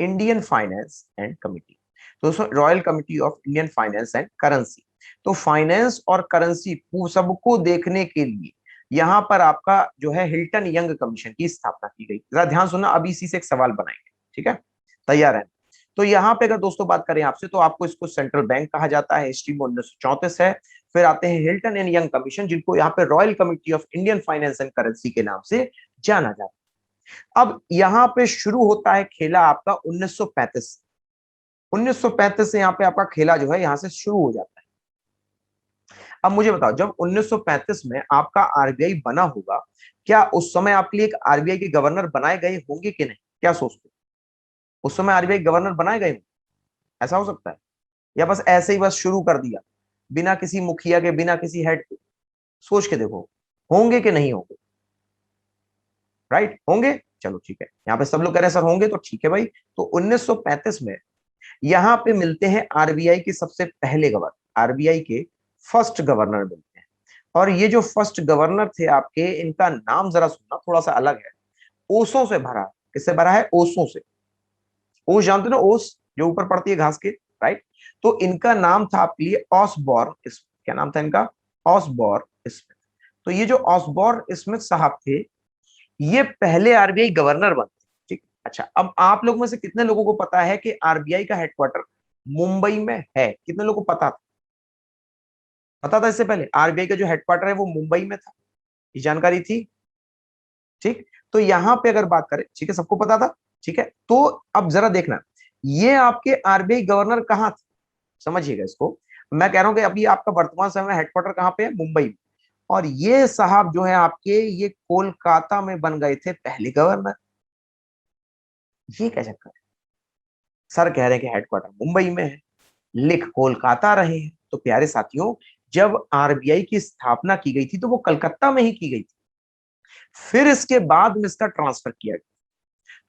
Indian finance and committee. तो दोस्तों royal committee of Indian finance and currency. तो फाइनेंस और करेंसी सबको देखने के लिए यहां पर आपका जो है हिल्टन यंग कमीशन की स्थापना की गई। जरा ध्यान सुनना, अभी इसी से एक सवाल बनाएंगे, ठीक है, तैयार है। तो यहाँ पे अगर दोस्तों बात करें आपसे, तो आपको इसको सेंट्रल बैंक कहा जाता है, हिस्ट्री में 1934 है। फिर आते हैं हिल्टन एंड यंग कमीशन, जिनको यहाँ पे royal committee of Indian finance and currency के नाम से जाना जाता है। अब यहाँ पे शुरू होता है खेला आपका 1935। 1935 से यहाँ पे आपका खेला जो है यहाँ से शुरू हो जाता है। अब मुझे बताओ, जब 1935 में आपका आरबीआई बना होगा, क्या उस समय आपके लिए एक आरबीआई के गवर्नर बनाए गए होंगे कि नहीं, क्या सोचते हो? उस समय आरबीआई गवर्नर बनाए गए होंगे, ऐसा हो सकता है, या बस ऐसे ही बस शुरू कर दिया बिना किसी मुखिया के, बिना किसी हेड के? सोच के देखो, होंगे कि नहीं होंगे, राइट, होंगे। चलो ठीक है, यहाँ पे सब लोग कह रहे हैं सर होंगे, तो ठीक है भाई। तो 1935 में यहाँ पे मिलते हैं आरबीआई के सबसे पहले गवर्नर, आरबीआई के फर्स्ट गवर्नर मिलते हैं। और ये जो फर्स्ट गवर्नर थे आपके, इनका नाम जरा सुनना, थोड़ा सा अलग है, ओसों से भरा है। किससे भरा है, ओसों से। ओस जानते हो ना, ओस जो ऊपर पड़ती है घास के, राइट। तो इनका नाम था आपके लिए ऑसबॉर्न स्मिथ। क्या नाम था इनका, ऑसबॉर्न स्मिथ। तो ये जो ऑसबॉर्न स्मिथ साहब थे, ये पहले आरबीआई गवर्नर बनते, ठीक। अच्छा अब आप लोग में से कितने लोगों को पता है कि आरबीआई का हेडक्वार्टर मुंबई में है, कितने लोगों को पता था? पता था इससे पहले आरबीआई का जो हेडक्वार्टर है वो मुंबई में था, ये जानकारी थी, ठीक। तो यहां पे अगर बात करें, ठीक है, सबको पता था, ठीक है। तो अब जरा देखना, ये आपके आरबीआई गवर्नर कहाँ थे, समझिएगा इसको। मैं कह रहा हूं कि अभी आपका वर्तमान समय में हेडक्वार्टर कहाँ पे है, मुंबई में। और ये साहब जो है आपके, ये कोलकाता में बन गए थे पहले गवर्नर। ये क्या चक्कर है, सर कह रहे हैं कि हेडक्वार्टर मुंबई में है, लिख कोलकाता रहे हैं। तो प्यारे साथियों, जब आरबीआई की स्थापना की गई थी तो वो कलकत्ता में ही की गई थी, फिर इसके बाद में इसका ट्रांसफर किया गया।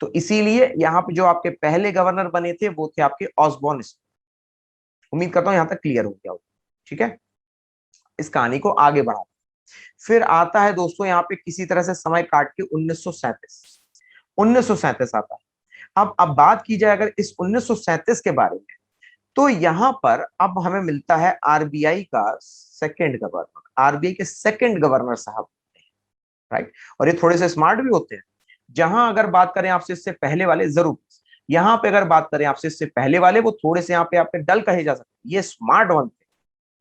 तो इसीलिए यहाँ पे जो आपके पहले गवर्नर बने थे वो थे आपके ऑसबॉर्न स्मिथ। उम्मीद करता हूं यहां तक क्लियर हो गया हो, ठीक है। इस कहानी को आगे बढ़ा, फिर आता है दोस्तों यहाँ पे किसी तरह से समय काट के 1937। 1937 आता है। अब बात की जाए अगर इस 1937 के बारे में, तो यहां पर अब हमें मिलता है आरबीआई का सेकंड गवर्नर, आरबीआई के सेकंड गवर्नर साहब, राइट। और ये थोड़े से स्मार्ट भी होते हैं। जहां अगर बात करें आपसे इससे पहले वाले, जरूर यहां पे अगर बात करें आपसे इससे पहले वाले, वो थोड़े से यहाँ पे आपके डल कहे जा सकते, ये स्मार्ट वन थे,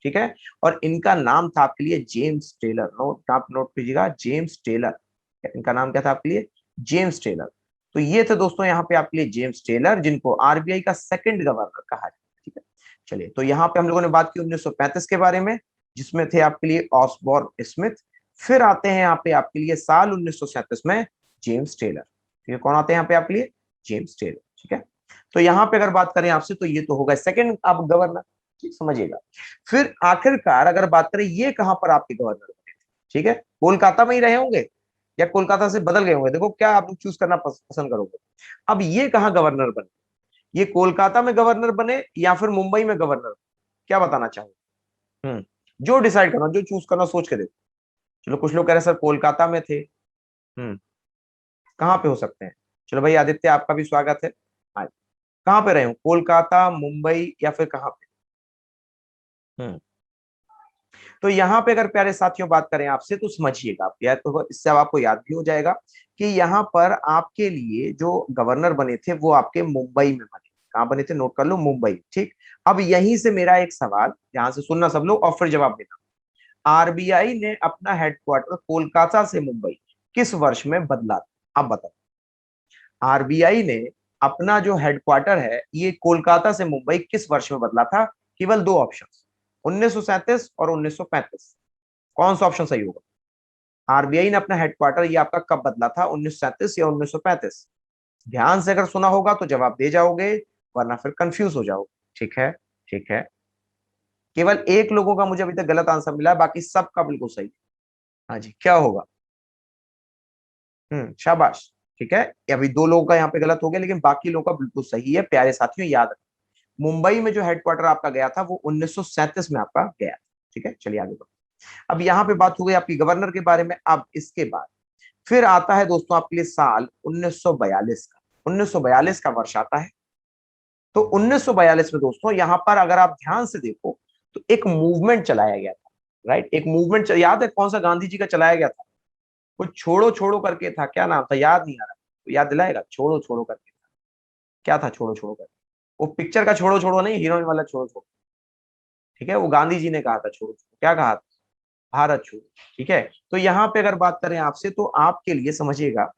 ठीक है। और इनका नाम था आपके लिए जेम्स टेलर, नोट आप नोट कीजिएगा, जेम्स टेलर। इनका नाम क्या था आपके लिए, जेम्स टेलर। तो ये थे दोस्तों यहाँ पे आपके लिए जेम्स टेलर, जिनको आरबीआई का सेकंड गवर्नर कहा जाता है, ठीक है। चलिए, तो यहाँ पे हम लोगों ने बात की 1935 के बारे में, जिसमें थे आपके लिए ऑसबॉर्न स्मिथ। फिर आते हैं यहाँ पे आपके लिए साल 1937 में जेम्स टेलर, ठीक है। कौन आते हैं यहाँ पे आपके लिए, जेम्स टेलर, ठीक है। तो यहाँ पे अगर बात करें आपसे, तो ये तो होगा सेकंड आप गवर्नर, ठीक, समझिएगा। फिर आखिरकार अगर बात करें ये कहां पर आपके गवर्नर बने थे, ठीक है, कोलकाता में ही रहे होंगे या कोलकाता से बदल गए होंगे, देखो क्या आप लोग चूज करना पसंद करोगे। अब ये कहाँ गवर्नर बने, ये कोलकाता में गवर्नर बने या फिर मुंबई में गवर्नर, क्या बताना चाहोगे? जो डिसाइड करना, जो चूज करना, सोच के देखो। चलो कुछ लोग कह रहे हैं सर कोलकाता में थे। कहाँ पे हो सकते हैं? चलो भाई आदित्य आपका भी स्वागत है। हाँ, कहाँ पे रहे हो, कोलकाता, मुंबई या फिर कहाँ पे? हम्म तो यहाँ पे अगर प्यारे साथियों बात करें आपसे तो समझिएगा आप यार, तो इससे अब आपको याद भी हो जाएगा कि यहाँ पर आपके लिए जो गवर्नर बने थे वो आपके मुंबई में बने। कहाँ बने थे, नोट कर लो, मुंबई। ठीक, अब यहीं से मेरा एक सवाल, ध्यान से सुनना सब लोग और फिर जवाब देना। आरबीआई ने अपना हेडक्वार्टर कोलकाता से मुंबई किस वर्ष में बदला था? आप बताओ। आरबीआई ने अपना जो हेडक्वार्टर है ये कोलकाता से मुंबई किस वर्ष में बदला था? केवल दो ऑप्शन, 1937 और 1935। कौन सा ऑप्शन सही होगा? आरबीआई ने अपना हेडक्वार्टर ये आपका कब बदला था, 1937 या 1935? ध्यान से अगर सुना होगा तो जवाब दे जाओगे, वरना फिर कंफ्यूज हो जाओगे। ठीक है, ठीक है, केवल एक लोगों का मुझे अभी तक गलत आंसर मिला है, बाकी सबका बिल्कुल सही। हाँ जी, क्या होगा? शाबाश। ठीक है, अभी दो लोगों का यहाँ पे गलत हो गया, लेकिन बाकी लोगों का बिल्कुल सही है। प्यारे साथियों याद रखें, मुंबई में जो हेडक्वार्टर आपका गया था वो 1937 में आपका गया। ठीक है, चलिए आगे बढ़ो। अब यहाँ पे बात हो गई आपकी गवर्नर के बारे में। अब इसके बाद फिर आता है दोस्तों आपके लिए साल 1942 का। 1942 का वर्ष आता है। तो 1942 में दोस्तों यहाँ पर अगर आप ध्यान से देखो तो एक मूवमेंट चलाया गया था। राइट, एक मूवमेंट याद है कौन सा, गांधी जी का चलाया गया था? वो छोड़ो छोड़ो करके था, क्या नाम था, याद नहीं आ रहा तो याद दिलाएगा? छोड़ो छोड़ो करके था, क्या था छोड़ो छोड़ो करके? वो पिक्चर का छोड़ो छोड़ो नहीं, हीरोइन वाला छोड़ो छोड़ो। ठीक है, वो गांधी जी ने कहा था छोड़ो छोड़ो, क्या कहा था? भारत छोड़ो। ठीक है, तो यहाँ पे अगर बात करें आपसे तो आपके लिए समझिएगा,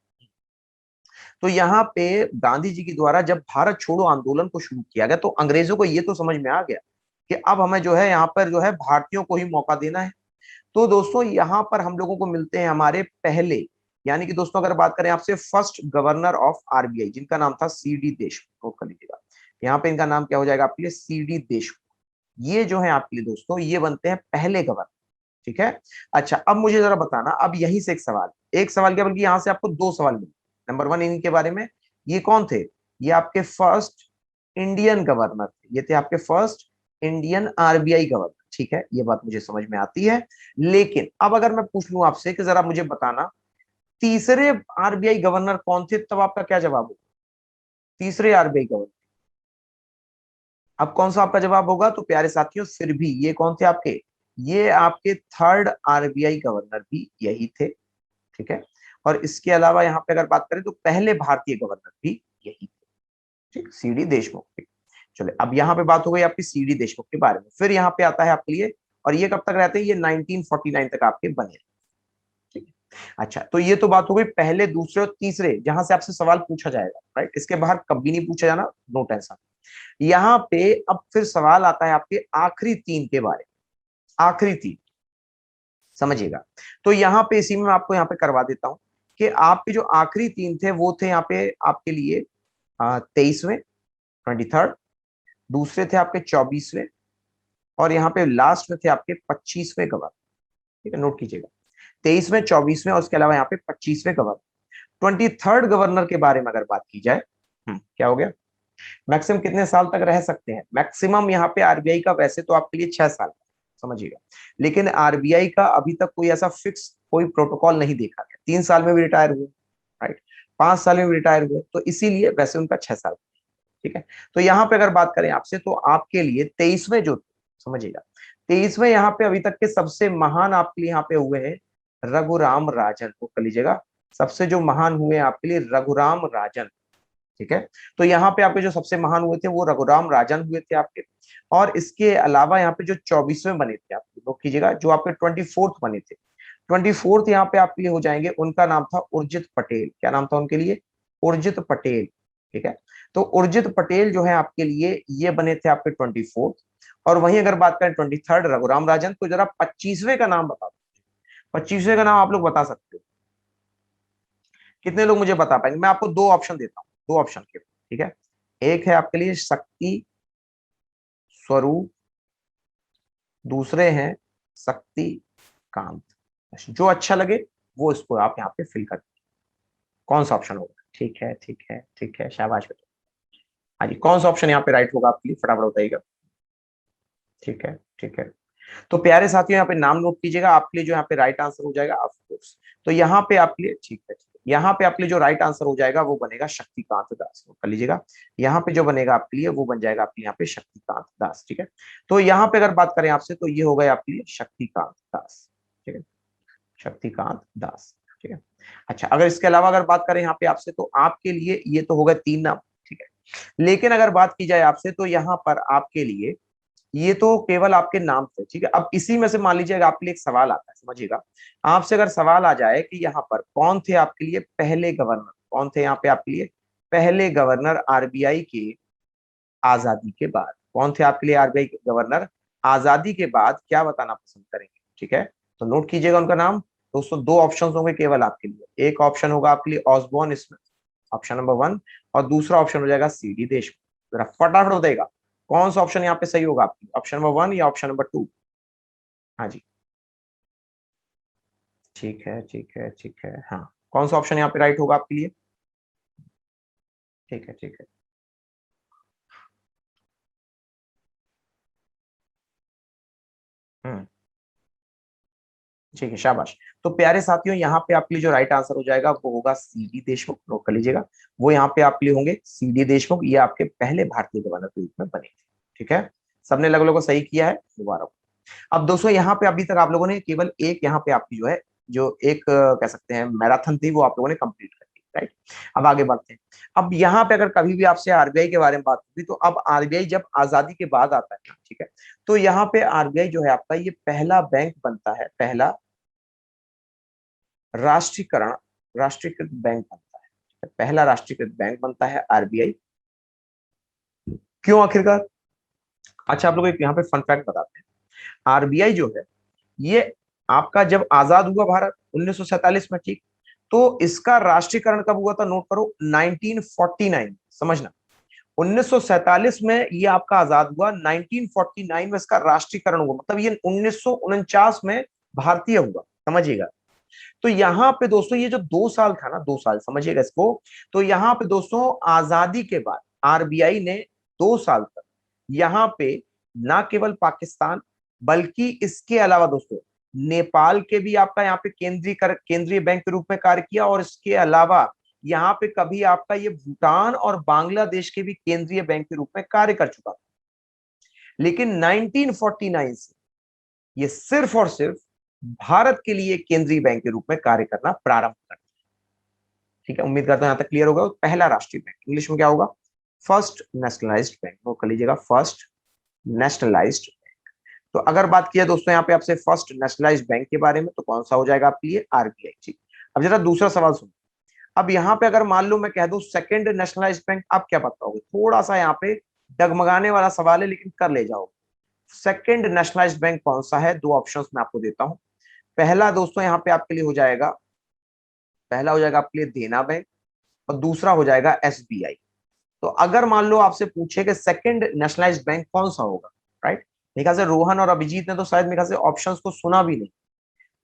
तो यहाँ पे गांधी जी के द्वारा जब भारत छोड़ो आंदोलन को शुरू किया गया तो अंग्रेजों को ये तो समझ में आ गया कि अब हमें जो है यहाँ पर जो है भारतीयों को ही मौका देना है। तो दोस्तों यहाँ पर हम लोगों को मिलते हैं हमारे पहले, यानी कि दोस्तों अगर बात करें आपसे फर्स्ट गवर्नर ऑफ आरबीआई, जिनका नाम था सीडी देशमुख। नोट कर लीजिएगा, यहाँ पे इनका नाम क्या हो जाएगा आपके लिए, सीडी देशमुख। ये जो है आपके लिए दोस्तों ये बनते हैं पहले गवर्नर। ठीक है, अच्छा अब मुझे जरा बताना, अब यहीं से एक सवाल क्या, बल्कि यहाँ से आपको दो सवाल मिले। नंबर वन इनके बारे में, ये कौन थे? ये आपके फर्स्ट इंडियन गवर्नर थे, ये थे आपके फर्स्ट इंडियन आरबीआई गवर्नर। ठीक है, ये बात मुझे समझ में आती है। लेकिन अब अगर मैं पूछ लूं आपसे कि जरा मुझे बताना तीसरे आरबीआई गवर्नर कौन थे, तब आपका क्या जवाब होगा? तीसरे आरबीआई गवर्नर, अब कौन सा आपका जवाब होगा? तो प्यारे साथियों फिर भी ये कौन थे आपके, ये आपके थर्ड आरबीआई गवर्नर भी यही थे। ठीक है, और इसके अलावा यहाँ पे अगर बात करें तो पहले भारतीय गवर्नर भी यही थे। ठीक, सीडी देशमुख थे। चलो अब यहाँ पे बात हो गई आपकी सीडी देशमुख के बारे में। फिर यहाँ पे आता है आपके लिए, और ये कब तक रहते हैं, ये 1949 तक आपके बने। ठीक है, अच्छा तो ये तो बात हो गई पहले, दूसरे और तीसरे, जहां से आपसे सवाल पूछा जाएगा। राइट, इसके बाहर कभी नहीं पूछा जाना, नो टेंशन। यहाँ पे अब फिर सवाल आता है आपके आखिरी तीन के बारे में। आखिरी तीन समझिएगा, तो यहाँ पे इसी में मैं आपको यहाँ पे करवा देता हूं कि आपके जो आखिरी तीन थे वो थे यहाँ पे आपके लिए 23वें, 23rd, दूसरे थे आपके 24वें, और यहाँ पे लास्ट में थे आपके 25वें गवर्नर। ठीक है, नोट कीजिएगा, 23वें, 24वें और उसके अलावा यहाँ पे 25वें गवर्नर। 23rd गवर्नर के बारे में अगर बात की जाए, क्या हो गया, मैक्सिमम कितने साल तक रह सकते हैं? मैक्सिमम यहाँ पे आरबीआई का वैसे तो आपके लिए 6 साल समझिएगा, लेकिन आरबीआई का अभी तक कोई ऐसा फिक्स कोई प्रोटोकॉल नहीं देखा गया। 3 साल में भी रिटायर हुए, राइट, 5 साल में भी रिटायर हुए, तो इसीलिए वैसे उनका 6 साल। ठीक है, तो यहाँ पे अगर बात करें आपसे तो आपके लिए 23वें जो समझिएगा, 23वें यहाँ पे अभी तक के सबसे महान आपके लिए यहाँ पे हुए हैं रघुराम राजन को, कर लीजिएगा, सबसे जो महान हुए आपके लिए रघुराम राजन। ठीक है, तो यहाँ पे आपके जो सबसे महान हुए थे वो रघुराम राजन हुए थे आपके। और इसके अलावा यहाँ पे जो 24वें बने थे, आप नोट कीजिएगा, जो आपके 24th बने थे, 24th यहाँ पे आपके लिए हो जाएंगे, उनका नाम था उर्जित पटेल। क्या नाम था उनके लिए? उर्जित पटेल। ठीक है, तो उर्जित पटेल जो है आपके लिए ये बने थे आपके 24th। और वहीं अगर बात करें 23rd रघुराम राजन, तो जरा 25वें का नाम बता दो। 25वें का नाम आप लोग बता सकते हो? कितने लोग मुझे बता पाएंगे? मैं आपको दो ऑप्शन देता हूँ, दो ऑप्शन के। ठीक है, एक है आपके लिए शक्ति स्वरूप, दूसरे हैं शक्ति कांत। जो अच्छा लगे वो इसको आप यहाँ पे फिल कर दीजिए। कौन सा ऑप्शन होगा? ठीक है, ठीक है, ठीक है, शाबाश बेटा। हाँ जी, कौन सा ऑप्शन यहाँ पे राइट होगा आपके लिए, फटाफट बताइएगा। ठीक है, ठीक है। तो प्यारे साथियों, यहाँ पे नाम नोट कीजिएगा, आपके लिए जो यहाँ पे राइट आंसर हो जाएगा ऑफ कोर्स। तो यहाँ पे आपके लिए, ठीक है, ठीक है, यहाँ पे आपके लिए जो राइट आंसर हो जाएगा वो बनेगा शक्तिकांत दास, कर लीजिएगा। यहाँ पे जो बनेगा आपके लिए वो बन जाएगा आपके यहाँ पे शक्तिकांत दास। ठीक है, तो यहाँ पे अगर बात करें आपसे तो ये हो गया आपके लिए शक्तिकांत दास। ठीक है, शक्तिकांत दास। ठीक है। अच्छा, अगर इसके अलावा अगर बात करें यहाँ पे आपसे तो आपके लिए ये तो होगा 3 नाम। ठीक है, लेकिन अगर बात की जाए आपसे तो यहाँ पर आपके लिए ये तो केवल आपके नाम थे। ठीक है, अब इसी में से मान लीजिए अगर आपके लिए एक सवाल आता है, समझिएगा, आपसे अगर सवाल आ जाए कि यहाँ पर कौन थे आपके लिए पहले गवर्नर, कौन थे यहाँ पे आपके लिए पहले गवर्नर आरबीआई के आजादी के बाद, कौन थे आपके लिए आरबीआई के गवर्नर आजादी के बाद, क्या बताना पसंद करेंगे? ठीक है, तो नोट कीजिएगा उनका नाम। दोस्तों दो ऑप्शन होंगे केवल आपके लिए, एक ऑप्शन होगा आपके लिए ऑसबॉर्न स्मिथ, ऑप्शन नंबर 1, और दूसरा ऑप्शन हो जाएगा सीडी देशमुख। जरा फटाफट बताइएगा कौन सा ऑप्शन यहाँ पे सही होगा आपकी, ऑप्शन नंबर 1 या ऑप्शन नंबर 2? हाँ जी, ठीक है, ठीक है, ठीक है, हाँ, कौन सा ऑप्शन यहाँ पे राइट होगा आपके लिए? ठीक है, ठीक है। हम्म, ठीक है, शाबाश। तो प्यारे साथियों, यहाँ पे आपके लिए जो राइट आंसर हो जाएगा वो होगा सीडी देशमुख, नोट कर लीजिएगा। वो यहाँ पे आपके लिए होंगे सीडी देशमुख, ये आपके पहले भारतीय गवर्नर के रूप में बने थे। ठीक है, सबने लगभग को सही किया है, मुबारक। अब दोस्तों यहाँ पे अभी तक आप लोगों ने केवल एक यहाँ पे आपकी जो है, जो एक कह सकते हैं मैराथन थी, वो आप लोगों ने कंप्लीट कर दी, राइट। अब आगे बढ़ते हैं। अब यहाँ पे अगर कभी भी आपसे आरबीआई के बारे में बात होती तो अब आरबीआई जब आजादी के बाद आता है ना, ठीक है, तो यहाँ पे आरबीआई जो है आपका ये पहला बैंक बनता है, पहला राष्ट्रीयकरण, राष्ट्रीयकृत बैंक बनता है, पहला राष्ट्रीयकृत बैंक बनता है आरबीआई। क्यों आखिरकार? अच्छा, आप लोग एक यहाँ पे फन फैक्ट बताते हैं। आरबीआई जो है ये आपका जब आजाद हुआ भारत 1947 में, ठीक, तो इसका राष्ट्रीयकरण कब हुआ था? नोट करो, 1949, समझना। 1947 में ये आपका आजाद हुआ, 1949 में इसका राष्ट्रीयकरण हुआ, मतलब ये 1949 में भारतीय हुआ, समझिएगा। तो यहाँ पे दोस्तों ये जो 2 साल था ना, 2 साल समझिएगा इसको, तो यहाँ पे दोस्तों आजादी के बाद आरबीआई ने 2 साल तक यहाँ पे ना केवल पाकिस्तान बल्कि इसके अलावा दोस्तों नेपाल के भी आपका यहाँ पे केंद्रीय बैंक के रूप में कार्य किया, और इसके अलावा यहाँ पे कभी आपका ये भूटान और बांग्लादेश के भी केंद्रीय बैंक के रूप में कार्य कर चुका था। लेकिन 1949 से ये सिर्फ और सिर्फ भारत के लिए केंद्रीय बैंक के रूप में कार्य करना प्रारंभ कर। ठीक है, उम्मीद करता हूं यहां तक क्लियर होगा। पहला राष्ट्रीय बैंक, इंग्लिश में क्या होगा? फर्स्ट नेशनलाइज्ड बैंक, वो कर लीजिएगा, फर्स्ट नेशनलाइज्ड। तो अगर बात किया दोस्तों यहाँ पे आपसे फर्स्ट नेशनलाइज्ड बैंक के बारे में, तो कौन सा हो जाएगा आपके लिए? आरबीआई। ठीक, अब जरा दूसरा सवाल सुनो। अब यहाँ पे अगर मान लो मैं कह दूं सेकंड नेशनलाइज्ड बैंक, आप क्या बताओगे? थोड़ा सा यहाँ पे डगमगाने वाला सवाल है, लेकिन कर ले जाओगे। सेकंड नेशनलाइज्ड बैंक कौन सा है? दो ऑप्शंस मैं आपको देता हूं। पहला दोस्तों यहाँ पे आपके लिए हो जाएगा, पहला हो जाएगा आपके लिए देना बैंक, और दूसरा हो जाएगा एसबीआई। तो अगर मान लो आपसे पूछे कि सेकंड नेशनलाइज्ड बैंक कौन सा होगा, राइट, मेरे ख्याल से रोहन और अभिजीत ने तो शायद मेरे ख्याल से ऑप्शंस को सुना भी नहीं,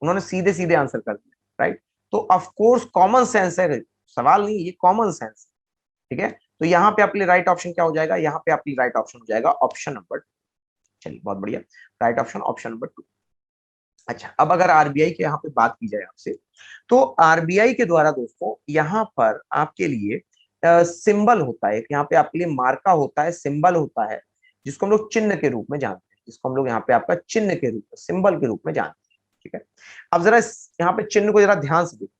उन्होंने सीधे सीधे आंसर कर दिया, राइट। तो ऑफ कोर्स कॉमन सेंस है, सवाल नहीं, ये कॉमन सेंस। ठीक है, तो यहाँ पे आपके लिए राइट ऑप्शन क्या हो जाएगा? यहाँ पे आपके लिए राइट ऑप्शन हो जाएगा ऑप्शन नंबर, चलिए बहुत बढ़िया, राइट ऑप्शन ऑप्शन नंबर 2। अच्छा, अब अगर आरबीआई के यहाँ पे बात की जाए आपसे, तो आरबीआई के द्वारा दोस्तों यहाँ पर आपके लिए सिंबल होता है, यहाँ पे आपके लिए मार्का होता है, सिंबल होता है, जिसको हम लोग चिन्ह के रूप में जानते हैं, जिसको हम लोग यहाँ पे आपका चिन्ह के रूप में, सिंबल के रूप में जानते हैं। ठीक है, अब जरा यहाँ पे चिन्ह को जरा ध्यान से देखो,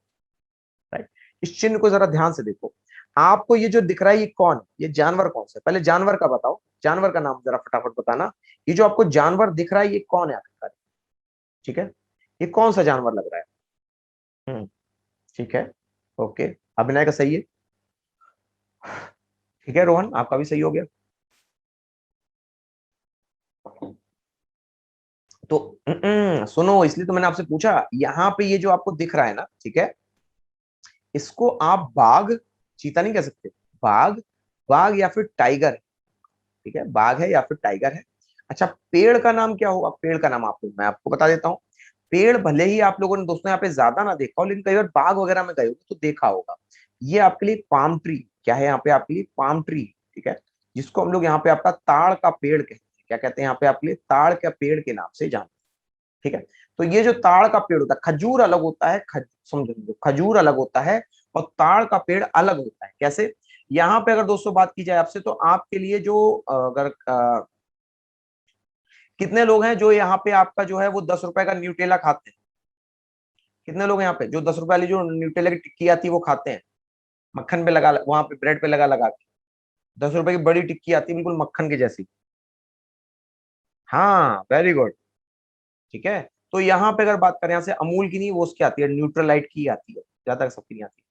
राइट, इस चिन्ह को जरा ध्यान से देखो। आपको ये जो दिख रहा है ये कौन है? ये जानवर कौन सा है? पहले जानवर का बताओ, जानवर का नाम जरा फटाफट बताना। ये जो आपको जानवर दिख रहा है ये कौन है आखिरकार? ठीक है, ये कौन सा जानवर लग रहा है? ठीक है, ओके, अभिनय का सही है। ठीक है रोहन, आपका भी सही हो गया। तो सुनो, इसलिए तो मैंने आपसे पूछा, यहाँ पे ये जो आपको दिख रहा है ना, ठीक है, इसको आप बाघ, चीता नहीं कह सकते, बाघ, बाघ या फिर टाइगर। ठीक है, बाघ है या फिर टाइगर है। अच्छा, पेड़ का नाम क्या होगा? पेड़ का नाम आपको मैं आपको बता देता हूं। पेड़ भले ही आप लोगों ने दोस्तों यहाँ पे ज्यादा ना देखा हो, लेकिन कई बार बाग वगैरह में गए हो तो देखा होगा। ये आपके लिए पाम ट्री, क्या है यहाँ पे आपके लिए पाम ट्री, ठीक है, जिसको हम लोग यहाँ पे आपका ताड़ का पेड़ कहते हैं। क्या कहते हैं यहाँ पे आपके लिए? ताड़ का पेड़ के नाम से जानते हैं, ठीक है। तो ये जो ताड़ का पेड़ होता है, खजूर अलग होता है, समझो, खजूर अलग होता है और ताड़ का पेड़ अलग होता है। कैसे? यहाँ पे अगर दोस्तों बात की जाए आपसे, तो आपके लिए जो अगर कितने लोग हैं जो यहाँ पे आपका जो है वो 10 रुपए का न्यूटेला खाते हैं? कितने लोग हैं यहाँ पे जो 10 रुपए वाली जो न्यूटेला की टिक्की आती है वो खाते हैं? मक्खन पे लगा, वहां पे ब्रेड पे लगा लगा के 10 रुपए की बड़ी टिक्की आती है बिल्कुल मक्खन के जैसी। हाँ, वेरी गुड, ठीक है। तो यहाँ पे अगर बात करें यहाँ से, अमूल की नहीं, वो उसकी आती है, न्यूट्रलाइट की आती है, ज्यादा सबकी नहीं आती,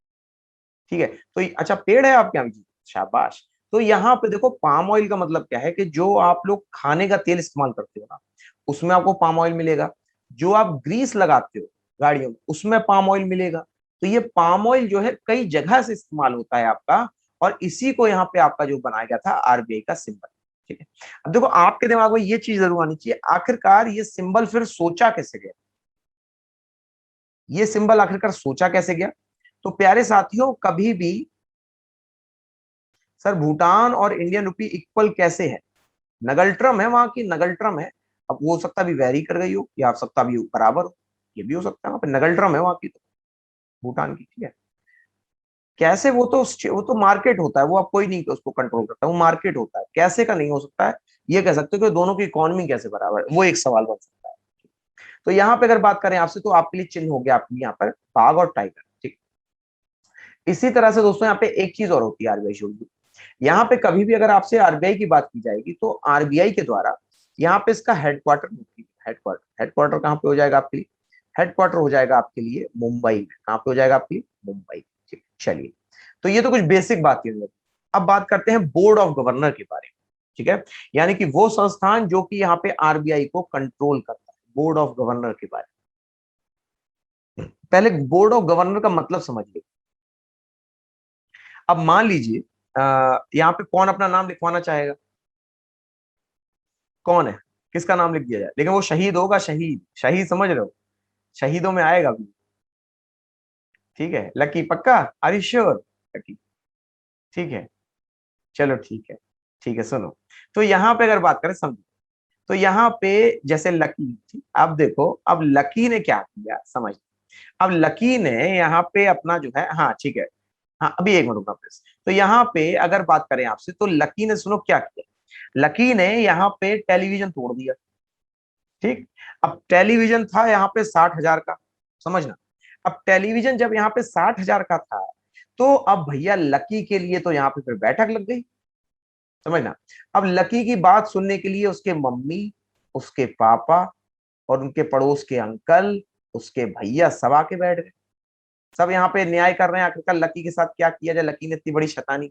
ठीक है। तो अच्छा, पेड़ है आपके यहाँ जी, शाबाश। तो यहाँ पे देखो, पाम ऑयल का मतलब क्या है कि जो आप लोग खाने का तेल इस्तेमाल करते हो ना, उसमें आपको पाम ऑयल मिलेगा। जो आप ग्रीस लगाते हो गाड़ियों में, उसमें पाम ऑयल मिलेगा। तो ये पाम ऑयल जो है कई जगह से इस्तेमाल होता है आपका, और इसी को यहाँ पे आपका जो बनाया गया था आरबीआई का सिंबल, ठीक है। अब देखो, आपके दिमाग में ये चीज जरूर आनी चाहिए, आखिरकार ये सिंबल फिर सोचा कैसे गया? ये सिंबल आखिरकार सोचा कैसे गया? तो प्यारे साथियों, कभी भी सर भूटान और इंडियन रुपी इक्वल कैसे है? नगल ट्रम है वहां की, नगल ट्रम है। अब वो हो सकता भी वेरी कर गई हो, या हो सकता भी बराबर हो, ये भी हो सकता है। वहां पे नगल ट्रम है वहां की, तो भूटान की, ठीक है। कैसे? वो तो मार्केट होता है, वो आप कोई नहीं उसको कंट्रोल करता, वो मार्केट होता है। कैसे का नहीं हो सकता है, ये कह सकते हो कि दोनों की इकोनॉमी कैसे बराबर है, वो एक सवाल बन सकता है। तो यहाँ पे अगर बात करें आपसे, तो आपके लिए चिन्ह हो गया आपके यहाँ पर बाघ और टाइगर, ठीक। इसी तरह से दोस्तों यहाँ पे एक चीज और होती है आरबीआई शुरू, यहाँ पे कभी भी अगर आपसे आरबीआई की बात की जाएगी, तो आरबीआई के द्वारा यहाँ पे इसका हेडक्वार्टर होती है। हेडक्वार्टर, हेडक्वार्टर कहाँ पे हो जाएगा आपके लिए? हेडक्वार्टर हो जाएगा आपके लिए मुंबई में। कहाँ पे हो जाएगा आपके लिए? मुंबई, ठीक। चलिए, तो ये तो कुछ बेसिक बात है। अब बात करते हैं बोर्ड ऑफ गवर्नर के बारे में, ठीक है, यानी कि वो संस्थान जो कि यहाँ पे आरबीआई को कंट्रोल करता है, बोर्ड ऑफ गवर्नर के बारे में। पहले बोर्ड ऑफ गवर्नर का मतलब समझिए। अब मान लीजिए यहाँ पे कौन अपना नाम लिखवाना चाहेगा? कौन है? किसका नाम लिख दिया जाए? लेकिन वो शहीद होगा, शहीद, शहीद समझ रहे हो? शहीदों में आएगा भी, ठीक है। लकी पक्का? Are you sure? लकी, ठीक है, चलो ठीक है, ठीक है। सुनो, तो यहाँ पे अगर बात करें, समझो, तो यहाँ पे जैसे लकी, ठीक, अब देखो, अब लकी ने क्या किया, समझ। अब लकी ने यहाँ पे अपना जो है, हाँ ठीक है, हाँ अभी एक मिनट रुकना प्लीज। तो यहाँ पे अगर बात करें आपसे, तो लकी ने सुनो क्या किया। लकी ने यहाँ पे टेलीविजन तोड़ दिया, ठीक। अब टेलीविजन था यहाँ पे 60,000 का, समझना। अब टेलीविजन जब यहाँ पे 60,000 का था, तो अब भैया लकी के लिए तो यहाँ पे फिर बैठक लग गई, समझना। अब लकी की बात सुनने के लिए उसके मम्मी, उसके पापा और उनके पड़ोस के अंकल, उसके भैया सब आके बैठ गए। सब यहाँ पे न्याय कर रहे हैं आखिरकार लकी के साथ क्या किया जाए, लकी ने इतनी बड़ी शैतानी,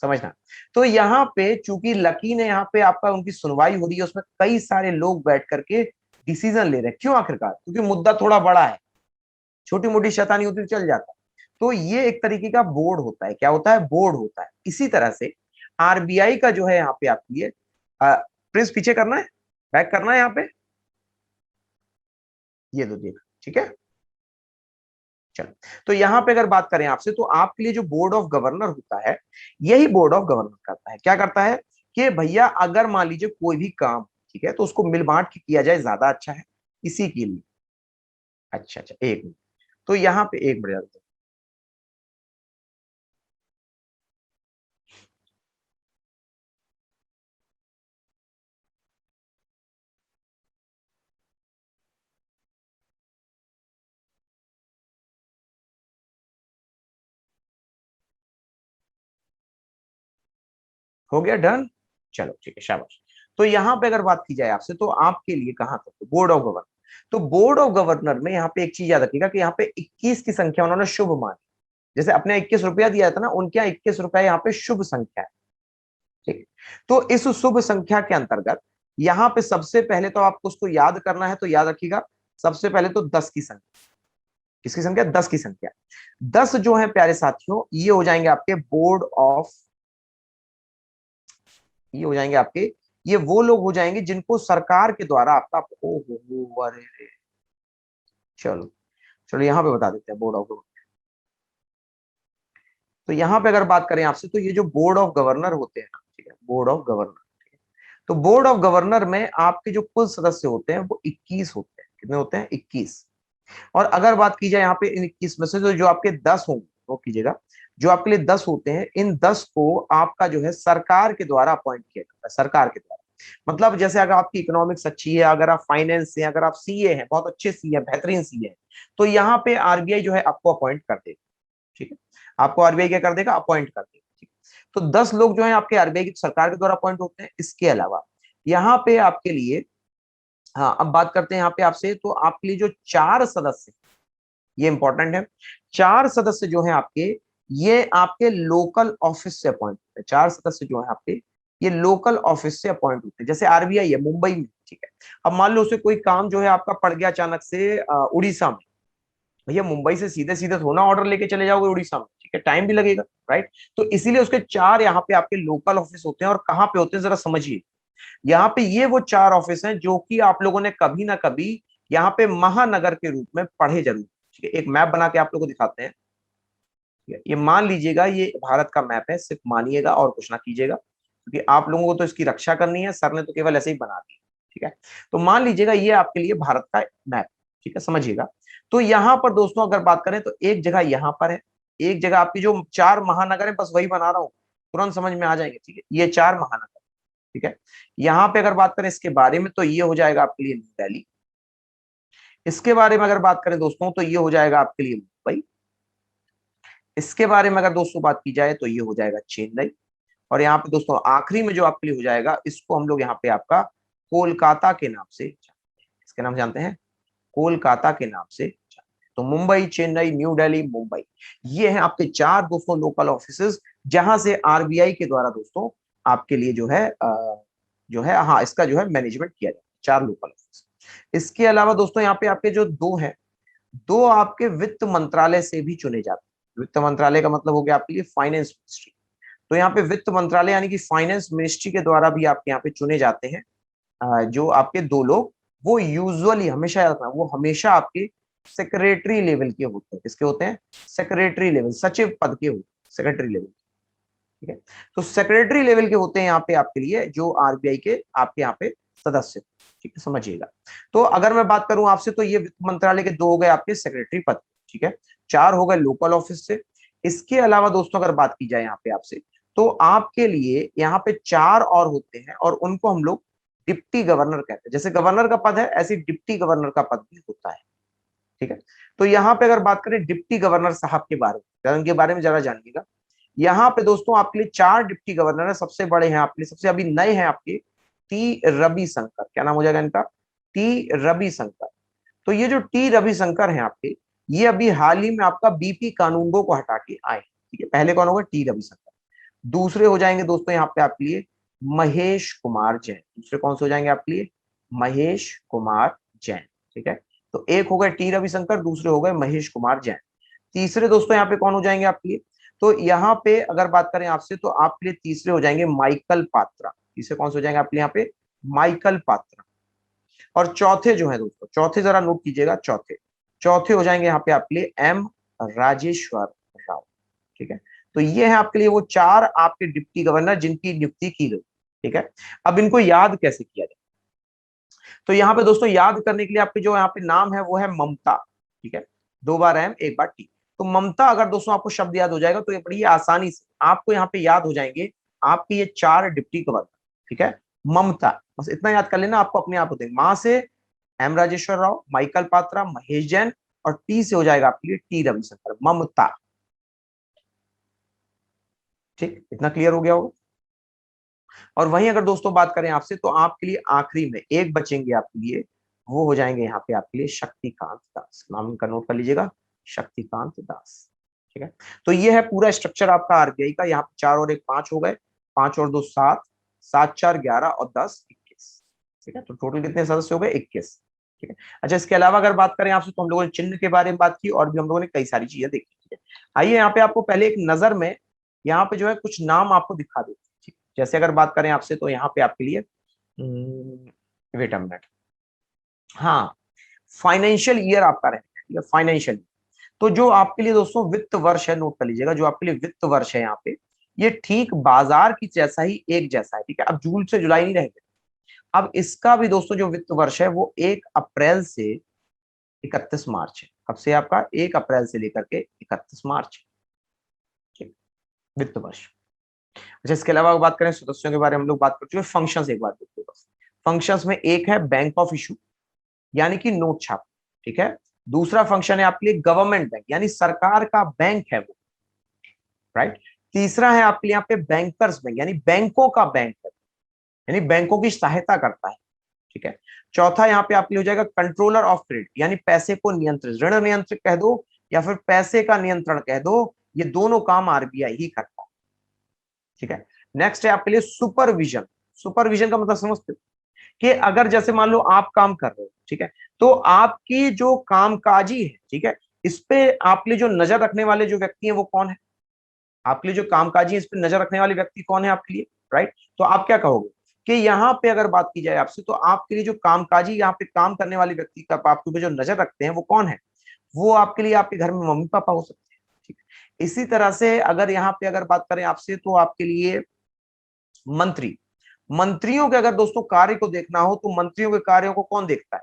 समझना। तो यहाँ पे चूंकि लकी ने यहाँ पे आपका उनकी सुनवाई हो रही है, उसमें कई सारे लोग बैठ करके डिसीजन ले रहे हैं। क्यों? आखिरकार क्योंकि मुद्दा थोड़ा बड़ा है, छोटी मोटी शैतानी होती तो चल जाता। तो ये एक तरीके का बोर्ड होता है। क्या होता है? बोर्ड होता है। इसी तरह से आरबीआई का जो है यहाँ पे आपकी ये प्रिंस पीछे करना है, बैक करना है यहाँ पे, ये दो देख, ठीक है। चलो, तो यहाँ पे अगर बात करें आपसे, तो आपके लिए जो बोर्ड ऑफ गवर्नर होता है, यही बोर्ड ऑफ गवर्नर करता है। क्या करता है कि भैया अगर मान लीजिए कोई भी काम, ठीक है, तो उसको मिल बांट के किया जाए, ज्यादा अच्छा है इसी के लिए। अच्छा अच्छा, एक मिनट, तो यहाँ पे एक मिनट, हो गया डन। चलो ठीक है, शाबाश। तो यहाँ पे अगर बात की जाए आपसे, तो आपके लिए कहाँ तक बोर्ड ऑफ गवर्नर। तो बोर्ड ऑफ गवर्नर में यहाँ पे एक चीज याद रखिएगा कि यहाँ पे 21 की संख्या उन्होंने शुभ मानी। जैसे अपने 21 रुपया दिया था ना, उनके यहाँ 21 रुपया यहाँ पे शुभ संख्या है, ठीक है। तो इस शुभ संख्या के अंतर्गत यहाँ पे सबसे पहले तो आपको उसको याद करना है, तो याद रखिएगा, सबसे पहले तो 10 की संख्या। किसकी संख्या? 10 की संख्या। 10 जो है प्यारे साथियों, ये हो जाएंगे आपके बोर्ड ऑफ, ये हो जाएंगे आपके, ये वो लोग हो जाएंगे जिनको सरकार के द्वारा आपका, ओ हो, अरे रे, चलो चलो यहाँ पे बता देते हैं बोर्ड ऑफ गवर्नर। तो यहाँ पे अगर बात करें आपसे, तो ये जो बोर्ड ऑफ गवर्नर होते हैं ना, ठीक है, बोर्ड ऑफ गवर्नर, तो बोर्ड ऑफ गवर्नर में आपके जो कुल सदस्य होते हैं वो 21 होते हैं। कितने होते हैं? 21। और अगर बात की जाए यहाँ पे इन 21 में से तो जो आपके 10 होंगे, वो कीजिएगा, जो आपके लिए 10 होते हैं, इन 10 को आपका जो है सरकार के द्वारा अपॉइंट किया जाता है, सरकार के द्वारा। मतलब जैसे अगर आपकी इकोनॉमिक्स अच्छी है, अगर आप फाइनेंस से, अगर आप सीए हैं, बहुत अच्छे सीए, बेहतरीन सीए हैं, तो यहाँ पे आरबीआई जो है आपको अपॉइंट कर देगा। ठीक है, आपको आरबीआई क्या कर देगा? अपॉइंट कर देगा। ठीक है? तो 10 लोग जो है आपके आरबीआई की सरकार के द्वारा अपॉइंट होते हैं। इसके अलावा यहाँ पे आपके लिए, हाँ अब बात करते हैं यहाँ पे आपसे, तो आपके लिए जो 4 सदस्य, ये इंपॉर्टेंट है, 4 सदस्य जो है आपके, ये आपके लोकल ऑफिस से अपॉइंट होते हैं। 4 सदस्य जो है आपके, ये लोकल ऑफिस से अपॉइंट होते हैं। जैसे आरबीआई है मुंबई में, ठीक है, अब मान लो उसे कोई काम जो है आपका पड़ गया अचानक से उड़ीसा में, भैया मुंबई से सीधे सीधे थोड़ा ऑर्डर लेके चले जाओगे उड़ीसा में, ठीक है, टाइम भी लगेगा, राइट। तो इसीलिए उसके 4 यहाँ पे आपके लोकल ऑफिस होते हैं। और कहाँ पे होते हैं जरा समझिए, यहाँ पे ये वो 4 ऑफिस हैं जो कि आप लोगों ने कभी ना कभी यहाँ पे महानगर के रूप में पढ़े जरूर। ठीक है, एक मैप बना के आप लोगों को दिखाते हैं। ठीक है, ये मान लीजिएगा, ये भारत का मैप है, सिर्फ मानिएगा और कुछ ना कीजिएगा, क्योंकि आप लोगों को तो इसकी रक्षा करनी है, सर ने तो केवल ऐसे ही बना दी। ठीक है, तो मान लीजिएगा ये आपके लिए भारत का मैप। ठीक है, समझिएगा। तो यहाँ पर दोस्तों अगर बात करें तो एक जगह यहाँ पर है, एक जगह आपकी जो 4 महानगर है, बस वही बना रहा हूँ, तुरंत समझ में आ जाएंगे। ठीक है, ये 4 महानगर। ठीक है, यहाँ पे अगर बात करें इसके बारे में, तो ये हो जाएगा आपके लिए न्यू दिल्ली। इसके बारे में अगर बात करें दोस्तों, तो ये हो जाएगा आपके लिए मुंबई। इसके बारे में अगर दोस्तों बात की जाए, तो ये हो जाएगा चेन्नई। और यहाँ पे दोस्तों आखिरी में जो आपके लिए हो जाएगा, इसको हम लोग यहाँ पे आपका कोलकाता के नाम से, इसके नाम जानते हैं, कोलकाता के नाम से। तो मुंबई, चेन्नई, न्यू दिल्ली, मुंबई, ये हैं आपके 4 दोस्तों लोकल ऑफिसेज, जहां से आरबीआई के द्वारा दोस्तों आपके लिए जो है हाँ इसका जो है मैनेजमेंट किया जाता है। 4 लोकल ऑफिस। इसके अलावा दोस्तों यहाँ पे आपके जो 2 हैं, 2 आपके वित्त मंत्रालय से भी चुने जाते हैं। वित्त मंत्रालय का मतलब हो गया आपके लिए फाइनेंस मिनिस्ट्री। तो यहाँ पे वित्त मंत्रालय यानी कि फाइनेंस मिनिस्ट्री के द्वारा भी आपके यहाँ पे चुने जाते हैं। जो आपके 2 लोग, वो यूजुअली, हमेशा याद रखना, वो हमेशा आपके सेक्रेटरी लेवल के होते हैं। किसके होते हैं? सेक्रेटरी लेवल, सचिव पद के होते हैं, सेक्रेटरी लेवल। ठीक है, तो सेक्रेटरी लेवल के होते हैं यहाँ पे आपके लिए जो आरबीआई के आपके यहाँ पे सदस्य। ठीक है, समझिएगा। तो अगर मैं बात करूं आपसे, तो ये वित्त मंत्रालय के 2 हो गए आपके सेक्रेटरी पद। ठीक है, 4 हो गए लोकल ऑफिस से। इसके अलावा दोस्तों अगर बात की जाए यहाँ पे आपसे, तो आपके लिए यहाँ पे 4 और होते हैं, और उनको हम लोग डिप्टी गवर्नर कहते हैं। जैसे गवर्नर का पद है, ऐसे डिप्टी गवर्नर का पद भी होता है। ठीक है, तो यहाँ पे अगर बात करें डिप्टी गवर्नर साहब के बारे में, उनके बारे में जरा जानिएगा। यहाँ पे दोस्तों आपके लिए 4 डिप्टी गवर्नर है। सबसे बड़े हैं आपके लिए, सबसे अभी नए हैं आपके, टी रविशंकर। क्या नाम हो जाएगा इनका? टी रविशंकर। तो ये जो टी रविशंकर हैं आपके, ये अभी हाल ही में आपका बीपी कानूनगो को हटा के आए। ठीक है, पहले कौन होगा? टी रविशंकर। दूसरे हो जाएंगे दोस्तों यहाँ पे आपके लिए महेश कुमार जैन। दूसरे कौन से हो जाएंगे आपके लिए? महेश कुमार जैन। ठीक है, तो एक हो गए टी रविशंकर, दूसरे हो गए महेश कुमार जैन। तीसरे दोस्तों यहाँ पे कौन हो जाएंगे आपके लिए? तो यहाँ पे अगर बात करें आपसे, तो आपके लिए तीसरे हो जाएंगे माइकल पात्रा। तीसरे कौन से हो जाएंगे आपके लिए यहाँ पे? माइकल पात्रा। और चौथे जो है दोस्तों, चौथे जरा नोट कीजिएगा, चौथे चौथे हो जाएंगे यहाँ पे आपके लिए एम राजेश्वर राव। ठीक है, तो ये है आपके लिए वो 4 आपके डिप्टी गवर्नर जिनकी नियुक्ति की गई। ठीक है, अब इनको याद कैसे किया जाए? तो यहाँ पे दोस्तों याद करने के लिए आपके जो यहाँ पे नाम है वो है ममता। ठीक है, 2 बार एम 1 बार टी। तो ममता अगर दोस्तों आपको शब्द याद हो जाएगा, तो ये बड़ी आसानी से आपको यहाँ पे याद हो जाएंगे आपके ये 4 डिप्टी गवर्नर। ठीक है, ममता, बस इतना याद कर लेना, आपको अपने आप होते हैं। मां से एम राजेश्वर राव, माइकल पात्रा, महेश जैन, और टी से हो जाएगा आपके लिए टी रविशंकर, ममता। ठीक, इतना क्लियर हो गया होगा। और वहीं अगर दोस्तों बात करें आपसे, तो आपके लिए आखिरी में एक बचेंगे आपके लिए, वो हो जाएंगे यहाँ पे आपके लिए शक्तिकांत दास। नाम इनका नोट कर लीजिएगा, शक्तिकांत दास। ठीक है, तो ये है पूरा स्ट्रक्चर आपका आरबीआई का। यहाँ पे 4 और 1 5 हो गए, 5 और 2 7, 7 4 11 और 10 21। ठीक है, तो टोटल कितने सदस्य हो गए? 21। ठीक है, अच्छा इसके अलावा अगर बात करें आपसे, तो हम लोगों ने चिन्ह के बारे में बात की, और भी हम लोगों ने कई सारी चीजें देखी। ठीक है, आइए यहाँ पे आपको पहले एक नजर में यहाँ पे जो है कुछ नाम आपको दिखा देते हैं। ठीक, जैसे अगर बात करें आपसे, तो यहाँ पे आपके लिए वेट अ मिनट, हाँ, फाइनेंशियल ईयर आपका रहेगा, ठीक है, फाइनेंशियल। तो जो आपके लिए दोस्तों वित्त वर्ष है, नोट कर लीजिएगा, जो आपके लिए वित्त वर्ष है यहाँ पे, ये ठीक बाजार की जैसा ही एक जैसा है, ठीक है। अब जून से जुलाई नहीं रहेगा। अब इसका भी दोस्तों जो वित्त वर्ष है वो 1 अप्रैल से 31 मार्च है। कब से आपका? 1 अप्रैल से लेकर के 31 मार्च, ठीक, वित्त वर्ष। अच्छा, इसके अलावा बात करें सदस्यों के बारे में, हम लोग बात कर चुके हैं। फंक्शंस एक बात देखते हैं बस। फंक्शंस में एक है बैंक ऑफ इशू, यानी कि नोट छाप, ठीक है। दूसरा फंक्शन है आपके लिए गवर्नमेंट बैंक, यानी सरकार का बैंक है वो, राइट। तीसरा है आपके लिए यहाँ पे बैंकर्स बैंक, यानी बैंकों का बैंक है, यानी बैंकों की सहायता करता है, ठीक है। चौथा यहाँ पे आपके लिए हो जाएगा कंट्रोलर ऑफ क्रेडिट, यानी पैसे को नियंत्रित, ऋण नियंत्रित कह दो या फिर पैसे का नियंत्रण कह दो, ये दोनों काम आरबीआई ही करता है, ठीक है। नेक्स्ट है आपके लिए सुपरविजन। सुपरविजन का मतलब समझते हो कि अगर जैसे मान लो आप काम कर रहे हो, ठीक है, तो आपकी जो कामकाजी है, ठीक है, इस पे आपके लिए जो नजर रखने वाले जो व्यक्ति हैं वो कौन है? आपके लिए जो कामकाजी है इस पे नजर रखने वाले व्यक्ति कौन है आपके लिए, राइट। तो आप क्या कहोगे कि यहाँ पे अगर बात की जाए आपसे, तो आपके लिए जो कामकाजी यहाँ पे काम करने वाले व्यक्ति का आपके ऊपर जो नजर रखते हैं वो कौन है? वो आपके लिए आपके घर में मम्मी पापा हो सकते हैं, ठीक है। इसी तरह से अगर यहाँ पे अगर बात करें आपसे, तो आपके लिए मंत्री, मंत्रियों के अगर दोस्तों कार्य को देखना हो तो मंत्रियों के कार्यों को कौन देखता है,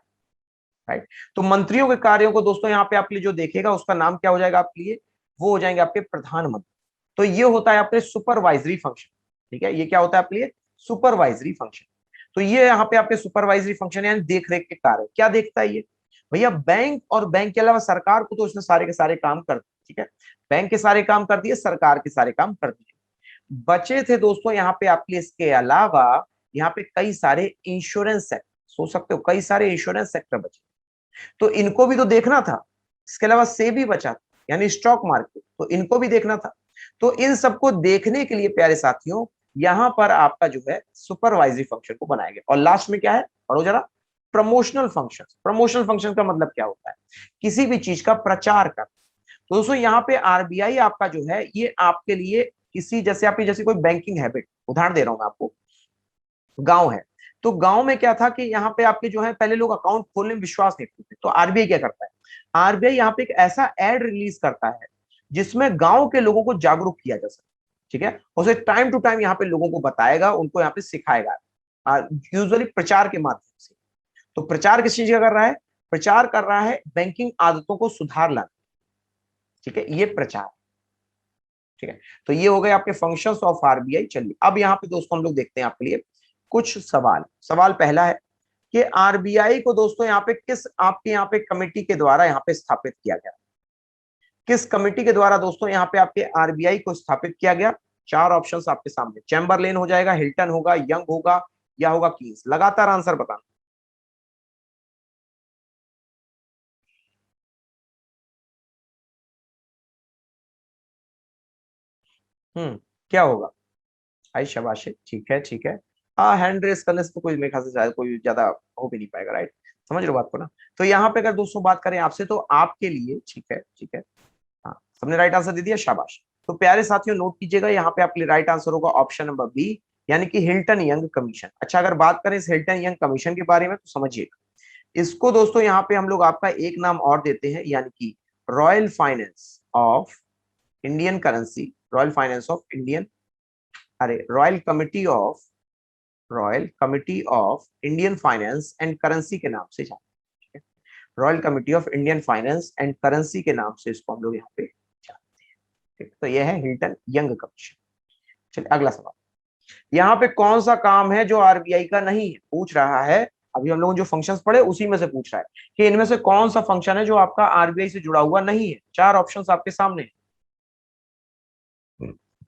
राइट। तो मंत्रियों के कार्यों को दोस्तों यहाँ पे आपके लिए जो देखेगा उसका नाम क्या हो जाएगा आपके लिए? वो हो जाएंगे आपके प्रधानमंत्री। तो ये होता है आपके सुपरवाइजरी फंक्शन, ठीक है। ये क्या होता है आपके लिए? Supervisory function. तो ये यहाँ पे आपके सुपरवाइजरी फंक्शन यानी देख रेख के कार्य। क्या देखता है ये? भैया बैंक और बैंक के अलावा सरकार को तो इसने सारे के सारे काम कर दिए, ठीक है। बैंक के सारे काम कर दिए, सरकार के सारे काम कर दिए। बचे थे दोस्तों यहाँ पे आपके लिए इसके अलावा यहाँ पे कई सारे इंश्योरेंस सेक्टर, सोच सकते हो कई सारे इंश्योरेंस सेक्टर बचे, तो इनको भी तो देखना था। इसके अलावा सेबी बचा था, यानी स्टॉक मार्केट, तो इनको भी देखना था। तो इन सबको देखने के लिए प्यारे साथियों यहां पर आपका जो है सुपरवाइजरी फंक्शन को बनाया गया। और लास्ट में क्या है, पढ़ो जरा, प्रमोशनल फंक्शन। प्रमोशनल फंक्शन का मतलब क्या होता है? किसी भी चीज का प्रचार करना। तो दोस्तों यहाँ पे आरबीआई आपका जो है ये आपके लिए किसी जैसे आपकी जैसे कोई बैंकिंग हैबिट, उदाहरण दे रहा हूं मैं आपको, गांव है, तो गांव में क्या था कि यहाँ पे आपके जो है पहले लोग अकाउंट खोलने में विश्वास नहीं करते, तो आरबीआई क्या करता है? आरबीआई यहाँ पे एक ऐसा एड रिलीज करता है जिसमें गांव के लोगों को जागरूक किया जा सके, ठीक है। उसे टाइम टू टाइम यहाँ पे लोगों को बताएगा, उनको यहाँ पे सिखाएगा, यूजुअली प्रचार के माध्यम से। तो प्रचार किस चीज का कर रहा है? प्रचार कर रहा है बैंकिंग आदतों को सुधार लाना, ठीक है, ये प्रचार, ठीक है। तो ये हो गए आपके फंक्शंस ऑफ आरबीआई। चलिए अब यहाँ पे दोस्तों हम लोग देखते हैं आपके लिए कुछ सवाल। सवाल पहला है कि आरबीआई को दोस्तों यहाँ पे किस आपके यहाँ पे कमेटी के द्वारा यहाँ पे स्थापित किया गया? किस कमेटी के द्वारा दोस्तों यहाँ पे आपके आरबीआई को स्थापित किया गया? चार ऑप्शंस आपके सामने, चैम्बरलेन हो जाएगा, हिल्टन होगा, यंग होगा, या होगा कीन्स। लगातार आंसर बताना। क्या होगा? आई शाबाश, ठीक है ठीक है। हाँ, हैंड रेस करने से तो कोई मेरे ख्याल से शायद कोई ज्यादा हो भी नहीं पाएगा, राइट। समझ रहे हो बात को ना? तो यहाँ पे अगर दोस्तों बात करें आपसे, तो आपके लिए ठीक है ठीक है। हाँ, सबने राइट आंसर दे दिया, शाबाश। तो प्यारे साथियों नोट कीजिएगा, यहाँ पे आपके लिए राइट आंसर होगा ऑप्शन नंबर बी, यानी कि हिल्टन यंग कमीशन। अच्छा, अगर बात करें इस हिल्टन यंग कमीशन के बारे में तो समझिएगा, इसको दोस्तों यहाँ पे हम लोग आपका एक नाम और देते हैं, यानी कि royal finance of Indian currency, royal finance of Indian, अरे royal committee of Indian finance and currency के नाम से जानते हैं। Royal committee of Indian finance and currency के नाम से इसको हम लोग यहाँ पे जानते हैं, ठीक। तो यह है हिल्टन यंग कमीशन। चलिए अगला सवाल, यहाँ पे कौन सा काम है जो आरबीआई का नहीं है? पूछ रहा है, अभी हम लोगों ने जो फंक्शंस पढ़े उसी में से पूछ रहा है कि इनमें से कौन सा फंक्शन है जो आपका आरबीआई से जुड़ा हुआ नहीं है। चार ऑप्शंस आपके सामने है।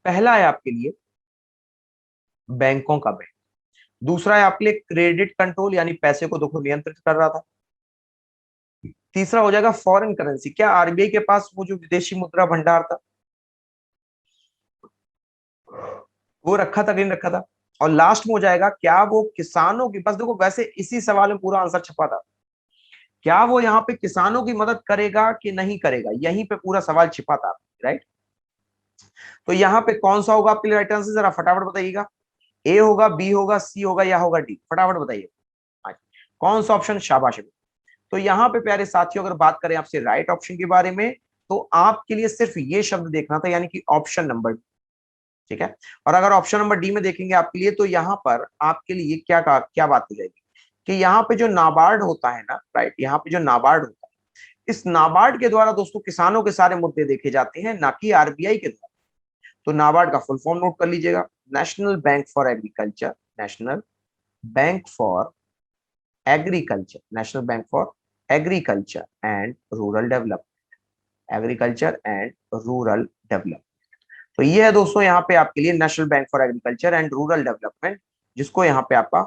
पहला है आपके लिए बैंकों का बैंक, दूसरा है आपके लिए क्रेडिट कंट्रोल, यानी पैसे को देखो नियंत्रित कर रहा था, तीसरा हो जाएगा फॉरेन करेंसी, क्या आरबीआई के पास वो जो विदेशी मुद्रा भंडार था वो रखा था कि नहीं रखा था, और लास्ट में हो जाएगा क्या वो किसानों की, बस देखो वैसे इसी सवाल में पूरा आंसर छपा था, क्या वो यहाँ पे किसानों की मदद करेगा कि नहीं करेगा, यहीं पे पूरा सवाल छिपा था, राइट। तो यहाँ पे कौन सा होगा आपके लिए राइट आंसर, जरा फटाफट बताइएगा। ए होगा, बी होगा, सी होगा, या होगा डी? फटाफट बताइए कौन सा ऑप्शन, शाबाश। तो यहाँ पे प्यारे साथियों अगर बात करें आपसे राइट ऑप्शन के बारे में, तो आपके लिए सिर्फ ये शब्द देखना था, यानी कि ऑप्शन नंबर, ठीक है। और अगर ऑप्शन नंबर डी में देखेंगे आपके लिए, तो यहाँ पर आपके लिए क्या बात हो जाएगी कि यहाँ पे जो नाबार्ड होता है ना, राइट, यहाँ पे जो नाबार्ड होता है, इस नाबार्ड के द्वारा दोस्तों किसानों के सारे मुद्दे देखे जाते हैं, ना कि आरबीआई के द्वारा। तो नाबार्ड का फुल फॉर्म नोट कर लीजिएगा, national bank for agriculture, national bank for agriculture, national bank for agriculture and rural development, agriculture and rural development. तो ये है दोस्तों यहाँ पे आपके लिए national bank for agriculture and rural development, जिसको यहाँ पे आपका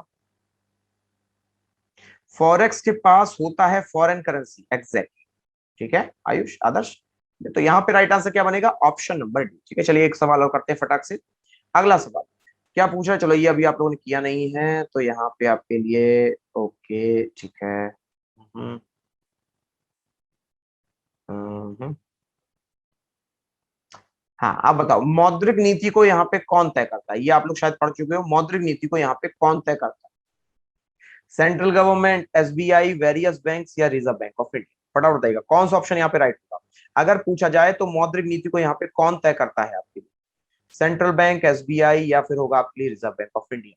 फॉरेक्स के पास होता है फॉरेन करेंसी, एग्जैक्टली, ठीक है आयुष आदर्श। तो यहाँ पे राइट आंसर क्या बनेगा, ऑप्शन नंबर डी, ठीक है। चलिए एक सवाल और करते हैं फटाक से। अगला सवाल क्या पूछा है, चलो ये अभी आप लोगों ने किया नहीं है, तो यहाँ पे आपके लिए ओके, ठीक है। हम्म, हम्म, हाँ आप बताओ, मौद्रिक नीति को यहाँ पे कौन तय करता है, ये आप लोग शायद पढ़ चुके हो, मौद्रिक नीति को यहाँ पे कौन तय करता है, central government, SBI, various banks या रिजर्व बैंक ऑफ इंडिया। फटाफट बताइएगा कौन सा ऑप्शन यहाँ पे राइट होगा। अगर पूछा जाए तो मौद्रिक नीति को यहाँ पे कौन तय करता है आपके लिए, सेंट्रल बैंक, एसबीआई या फिर होगा आपके लिए reserve bank of India.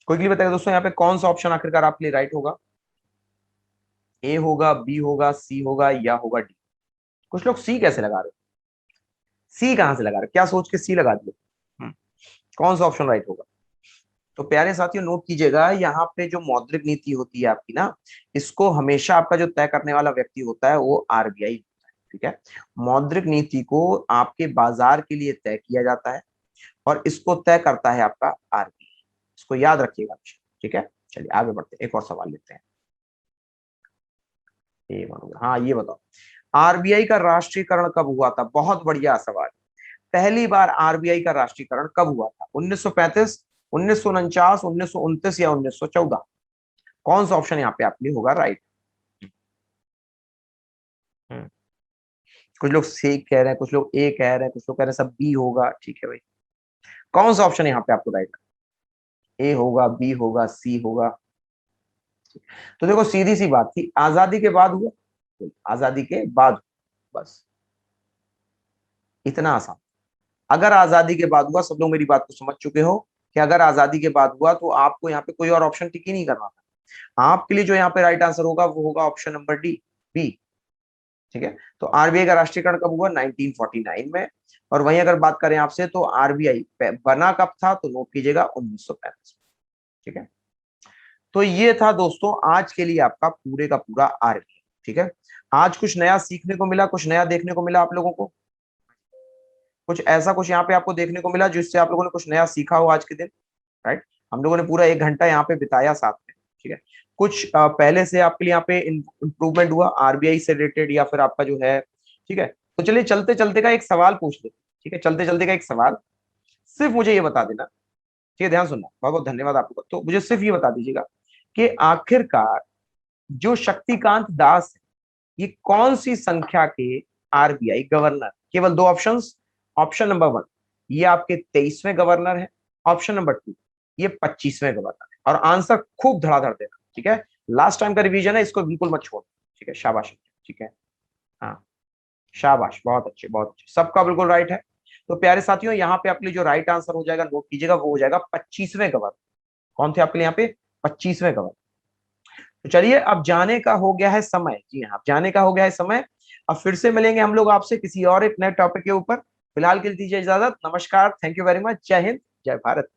Quickly बताइए दोस्तों, यहाँ पे कौन सा ऑप्शन आखिरकार आपके लिए राइट होगा, ए होगा, बी होगा, सी होगा या होगा डी। कुछ लोग सी कैसे लगा रहे, सी कहां से लगा रहे, क्या सोच के सी लगा दिए। कौन सा ऑप्शन राइट होगा। तो प्यारे साथियों नोट कीजिएगा, यहाँ पे जो मौद्रिक नीति होती है आपकी ना, इसको हमेशा आपका जो तय करने वाला व्यक्ति होता है वो आरबीआई होता है, ठीक है। मौद्रिक नीति को आपके बाजार के लिए तय किया जाता है और इसको तय करता है आपका आरबीआई, इसको याद रखिएगा, ठीक है। चलिए आगे बढ़ते हैं, एक और सवाल लेते हैं। हाँ ये बताओ, आरबीआई का राष्ट्रीयकरण कब हुआ था, बहुत बढ़िया सवाल। पहली बार आरबीआई का राष्ट्रीयकरण कब हुआ था, 1935, 1949, 1929 या 1914। कौन सा ऑप्शन यहाँ पे आपके लिए होगा राइट। कुछ लोग सी कह रहे हैं, कुछ लोग ए कह रहे हैं, कुछ लोग कह रहे हैं सब बी होगा, ठीक है भाई। कौन सा ऑप्शन यहाँ पे आपको राइट, ए होगा, बी होगा, सी होगा। तो देखो सीधी सी बात थी, आजादी के बाद हुआ, आजादी के बाद, बस इतना आसान। अगर आजादी के बाद हुआ, सब लोग मेरी बात को समझ चुके हो कि अगर आजादी के बाद हुआ तो आपको यहाँ पे कोई और ऑप्शन टिक ही नहीं करना था। आपके लिए जो यहाँ पे राइट आंसर होगा वो होगा ऑप्शन नंबर डी, बी, ठीक है। तो आरबीआई का राष्ट्रीयकरण कब हुआ, 1949 में। और वहीं अगर बात करें आपसे तो आरबीआई बना कब था, तो नोट कीजिएगा 1935, ठीक है। तो ये था दोस्तों आज के लिए आपका पूरे का पूरा आरबीआई, ठीक है। आज कुछ नया सीखने को मिला, कुछ नया देखने को मिला आप लोगों को, कुछ ऐसा कुछ यहाँ पे आपको देखने को मिला जिससे आप लोगों ने कुछ नया सीखा हो आज के दिन, राइट। हम लोगों ने पूरा 1 घंटा यहाँ पे बिताया साथ में, ठीक है। कुछ पहले से आपके लिए यहाँ पे इम्प्रूवमेंट हुआ आरबीआई से रिलेटेड या फिर आपका जो है, ठीक है। तो चलिए चलते चलते का एक सवाल पूछ लेते, ठीक है, चलते चलते का एक सवाल। सिर्फ मुझे ये बता देना, ठीक है, ध्यान सुनना, बहुत बहुत धन्यवाद आपको। तो मुझे सिर्फ ये बता दीजिएगा कि आखिरकार जो शक्तिकांत दास है, ये कौन सी संख्या के आरबीआई गवर्नर, केवल दो ऑप्शंस। ऑप्शन नंबर 1 ये आपके 23वें गवर्नर है, ऑप्शन नंबर 2 ये 25वें गवर्नर है। और आंसर खूब धड़ाधड़ देना, ठीक है। लास्ट टाइम का रिवीजन है, इसको बिल्कुल मत छोड़, ठीक है, शाबाश, ठीक है। हाँ शाबाश, बहुत अच्छे बहुत अच्छे, सबका बिल्कुल राइट है। तो प्यारे साथियों यहाँ पे आपके लिए जो राइट आंसर हो जाएगा, नोट कीजिएगा, वो हो जाएगा 25वें गवर्नर। कौन थे आपके लिए यहाँ पे, 25वें गवर्नर। तो चलिए अब जाने का हो गया है समय, जी हाँ जाने का हो गया है समय। अब फिर से मिलेंगे हम लोग आपसे किसी और एक नए टॉपिक के ऊपर। फिलहाल के लिए दीजिए इजाजत, नमस्कार, थैंक यू वेरी मच, जय हिंद, जय भारत।